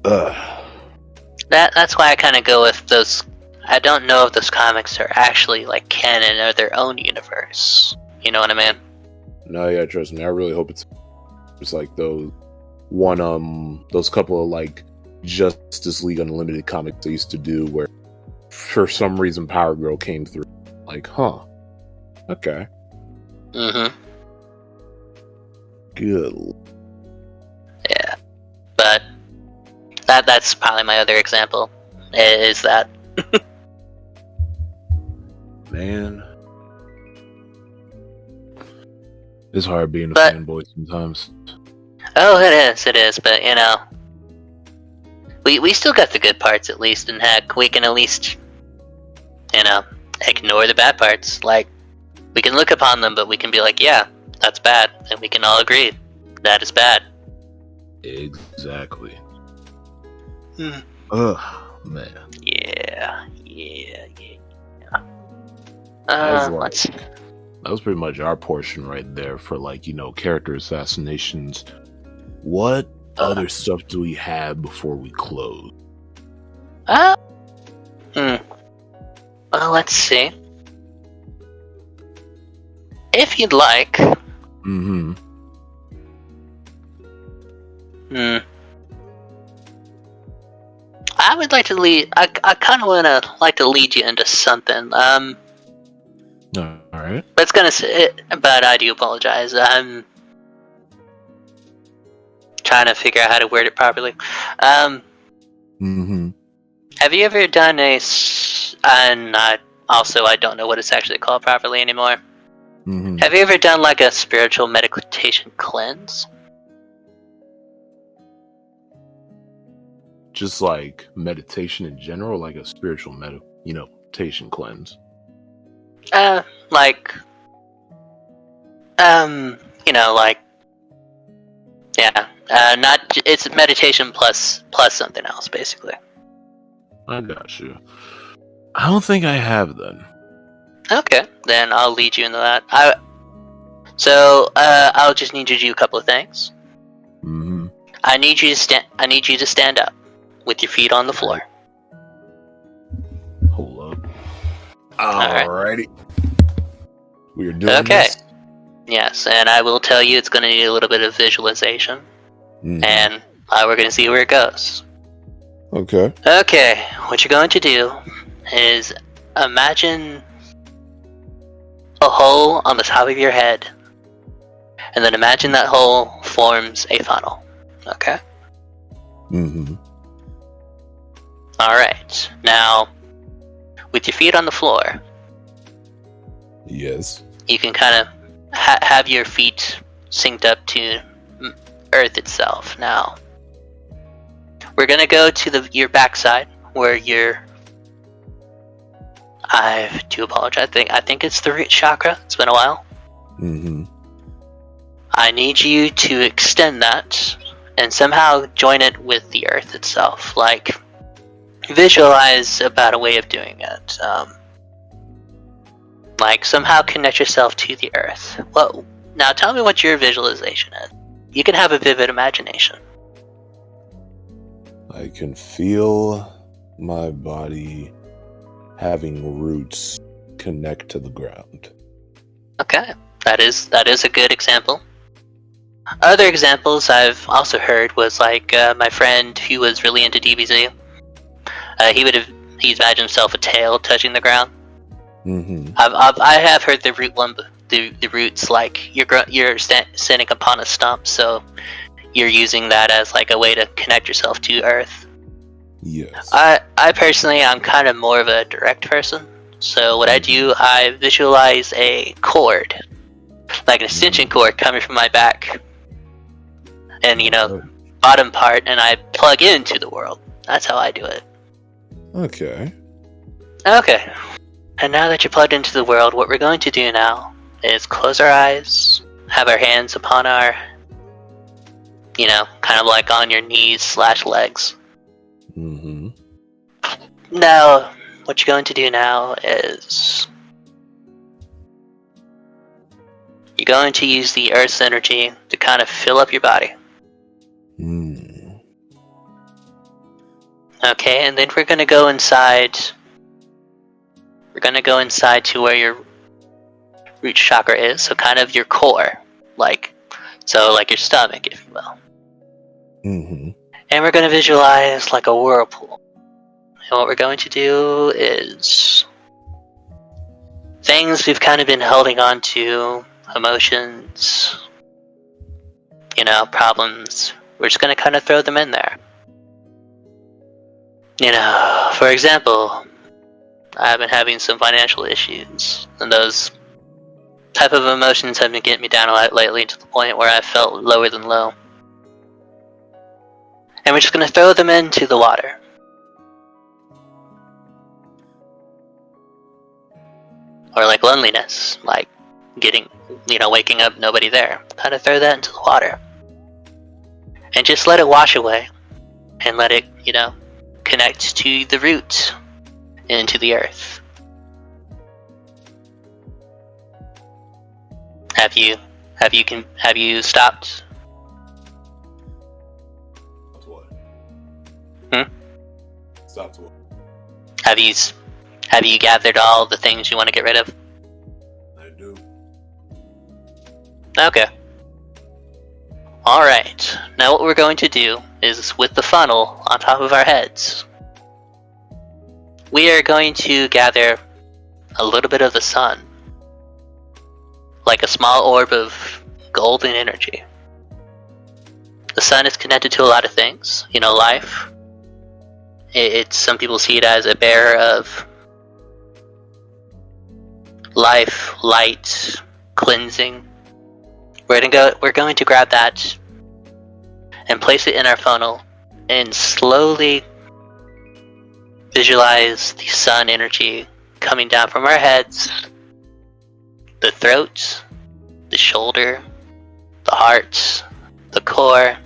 Ugh. That's why I kind of go with those. I don't know if those comics are actually like canon or their own universe. You know what I mean? No, yeah, trust me. I really hope it's like those couple of like Justice League Unlimited comics they used to do, where for some reason Power Girl came through. Like, huh? Okay. Mm-hmm. Good. Yeah, but that's probably my other example. Is that? Man, it's hard being a fanboy sometimes. Oh, it is, but we still got the good parts at least, and heck, we can at least ignore the bad parts. Like, we can look upon them, but we can be like, yeah, that's bad, and we can all agree that is bad. Exactly. Ugh, man. Yeah. That was pretty much our portion right there for like, character assassinations. What other stuff do we have before we close? Well, let's see. If you'd like. Mm-hmm. I would like to lead. I kind of like to lead you into something. All right. But but I do apologize. I'm trying to figure out how to word it properly. Mm-hmm. Have you ever done I don't know what it's actually called properly anymore. Mm-hmm. Have you ever done like a spiritual meditation cleanse? Just like meditation in general, like a spiritual meditation cleanse. Not it's meditation plus something else, basically. I got you. I don't think I have then. Okay, then I'll lead you into that. I'll just need you to do a couple of things. Mm-hmm. I need you to stand up with your feet on the floor. Hold up. Alrighty. We're doing this. Yes, and I will tell you it's going to need a little bit of visualization. Mm-hmm. And we're going to see where it goes. Okay. Okay, what you're going to do is imagine a hole on the top of your head, and then imagine that hole forms a funnel. Okay? Mm-hmm. Alright. Now, with your feet on the floor, Yes. you can kind of have your feet synced up to Earth itself. Now, we're gonna go to your backside, where I do apologize. I think it's the root chakra. It's been a while. Mm-hmm. I need you to extend that and somehow join it with the Earth itself. Like, visualize about a way of doing it. Like, somehow connect yourself to the Earth. Well, now tell me what your visualization is. You can have a vivid imagination. I can feel my body having roots connect to the ground. Okay, that is a good example. Other examples I've also heard was like my friend who was really into DBZ. He'd imagine himself a tail touching the ground. Mm-hmm. I have heard the roots like you're standing upon a stump, so you're using that as like a way to connect yourself to Earth. Yes. I personally, I'm kind of more of a direct person. So what I do, I visualize a cord, like an extension cord coming from my back, and bottom part, and I plug into the world. That's how I do it. Okay. Okay. And now that you're plugged into the world, what we're going to do now is close our eyes, have our hands upon our, kind of like on your knees/legs. Mm-hmm. Now, what you're going to do now is you're going to use the Earth's energy to kind of fill up your body. Mm. Okay, and then we're going to go inside. We're going to go inside to where your root chakra is, so kind of your core, like your stomach, if you will. Mm-hmm. And we're going to visualize like a whirlpool. And what we're going to do is things we've kind of been holding on to, emotions, problems. We're just going to kind of throw them in there. For example, I've been having some financial issues, and those type of emotions have been getting me down a lot lately, to the point where I felt lower than low. And we're just going to throw them into the water. Or like loneliness, like waking up, nobody there. Kind of throw that into the water. And just let it wash away. And let it, connect to the root into the earth. Have you stopped? Stop what? Have you gathered all the things you want to get rid of? I do. Okay. Alright, now what we're going to do is, with the funnel on top of our heads, we are going to gather a little bit of the sun, like a small orb of golden energy. The sun is connected to a lot of things, life. Some people see it as a bearer of life, light, cleansing. We're going to grab that and place it in our funnel and slowly visualize the sun energy coming down from our heads, the throat, the shoulder, the heart, the core,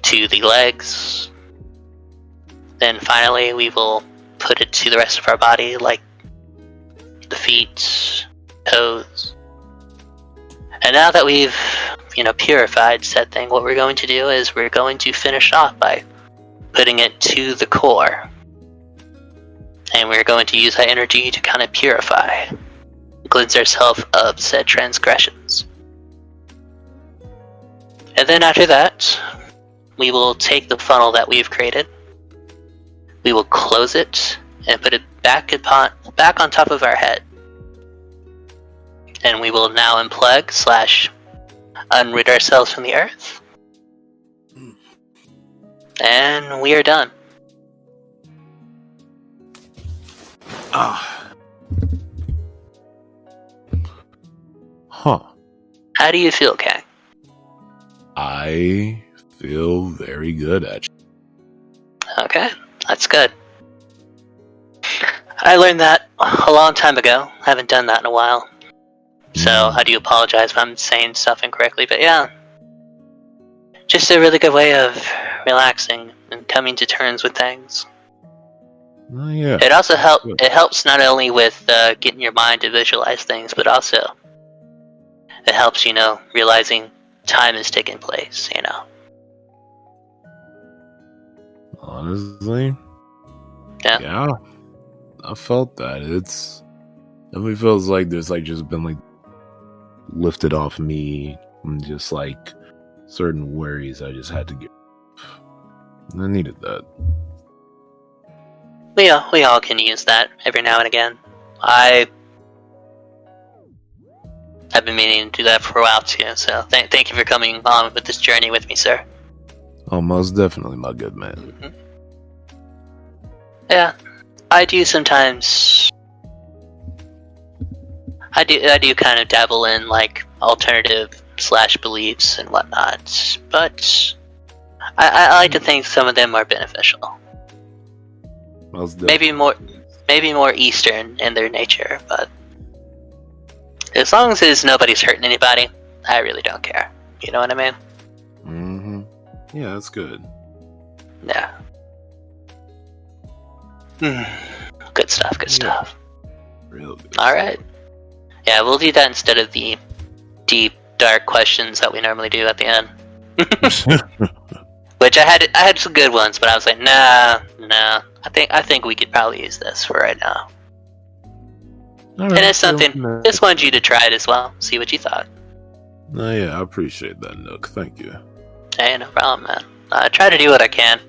to the legs. Then finally we will put it to the rest of our body, like the feet, toes. And now that we've, purified said thing, what we're going to do is we're going to finish off by putting it to the core. And we're going to use that energy to kind of purify, cleanse ourselves of said transgressions. And then after that, we will take the funnel that we've created, we will close it and put it back on top of our head. and we will now unplug / unroot ourselves from the earth. And we are done. Huh. How do you feel, Kang? I feel very good, actually. Okay, that's good. I learned that a long time ago. I haven't done that in a while. So I do apologize if I'm saying stuff incorrectly, but yeah. Just a really good way of relaxing and coming to terms with things. Yeah. It also helps not only with getting your mind to visualize things, but also it helps, realizing time is taking place, Honestly, Yeah. I felt that. It definitely feels like there's just been lifted off me, and just certain worries I just had to get. I needed that. We all can use that every now and again. I've been meaning to do that for a while too, so thank you for coming on with this journey with me, sir. Oh, most definitely, my good man. Mm-hmm. Yeah, I do sometimes. I do kind of dabble in alternative / beliefs and whatnot, but I like to think some of them are beneficial. Maybe more Eastern in their nature, but as long as nobody's hurting anybody, I really don't care. You know what I mean? Mm-hmm. Yeah, that's good. Yeah. Good stuff. Good stuff. Real good. All right. Yeah, we'll do that instead of the deep, dark questions that we normally do at the end. Which I had some good ones, but I was like, nah. I think we could probably use this for right now. Right, and it's something. Just wanted you to try it as well. See what you thought. Oh, yeah, I appreciate that, Nook. Thank you. Hey, no problem, man. I try to do what I can.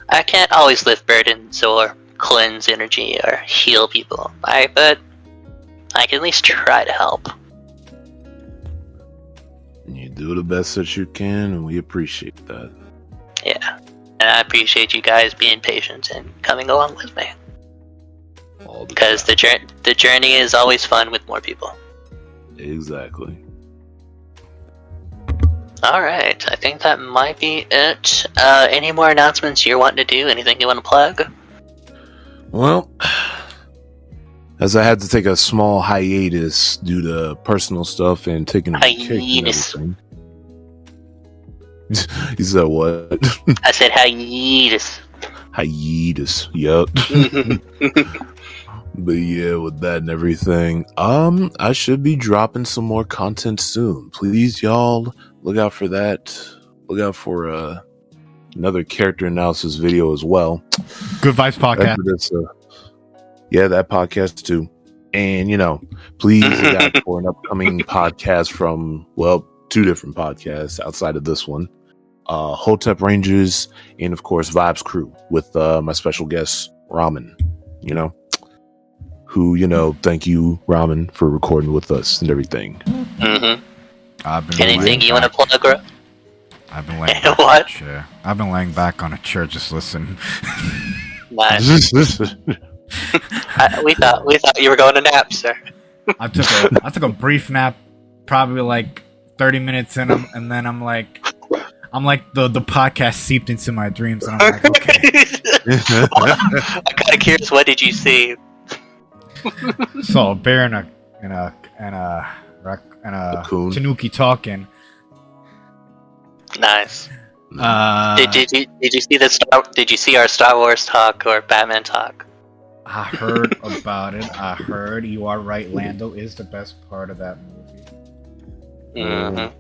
I can't always lift burdens or cleanse energy or heal people, but I can at least try to help. You do the best that you can, and we appreciate that. Yeah, and I appreciate you guys being patient and coming along with me. Because the journey is always fun with more people. Exactly. Alright, I think that might be it. Any more announcements you're wanting to do? Anything you want to plug? Well, as I had to take a small hiatus due to personal stuff and taking a hiatus. You said what? I said hiatus. Hiatus, yup. But yeah, with that and everything, I should be dropping some more content soon. Please, y'all, look out for that. Look out for another character analysis video as well. Good Vibes Podcast. Yeah, that podcast too. And please look out for an upcoming podcast from two different podcasts outside of this one. Hotep Rangers and of course Vibes Crew with my special guest Ramen. Who, thank you, Ramen, for recording with us and everything. Mm-hmm. Anything you want to plug, bro? I've been laying back on a chair. I've been laying back on a chair just listening. Nice. We thought you were going to nap, sir. I took a brief nap, probably 30 minutes in, and then I'm like the podcast seeped into my dreams, and I'm like, okay. I'm kind of curious. What did you see? Saw a bear and a tanuki talking. Nice. Did you see Did you see our Star Wars talk or Batman talk? I heard about it. I heard you are right. Lando is the best part of that movie. Mm-hmm.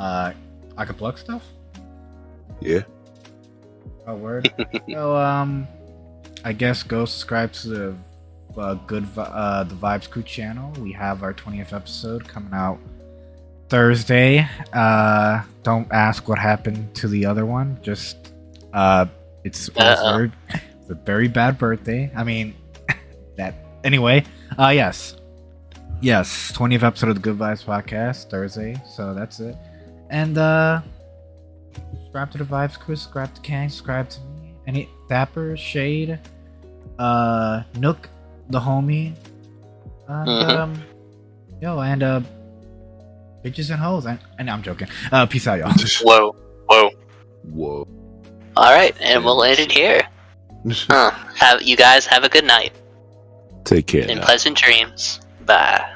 I could plug stuff. Yeah. Oh, word. So I guess go subscribe to the the Vibes Crew channel. We have our 20th episode coming out Thursday. Don't ask what happened to the other one. Just it's a very bad birthday. I mean that anyway. Yes. Yes, 20th episode of the Good Vibes podcast Thursday. So that's it. And subscribe to the Vibes Crew, subscribe to Kang, subscribe to me. Any Dapper, Shade, Nook, the homie, and bitches and hoes. And I'm joking. Peace out, y'all. Whoa. All right, and we'll end it here. You guys have a good night Take care. and now. pleasant dreams. Bye.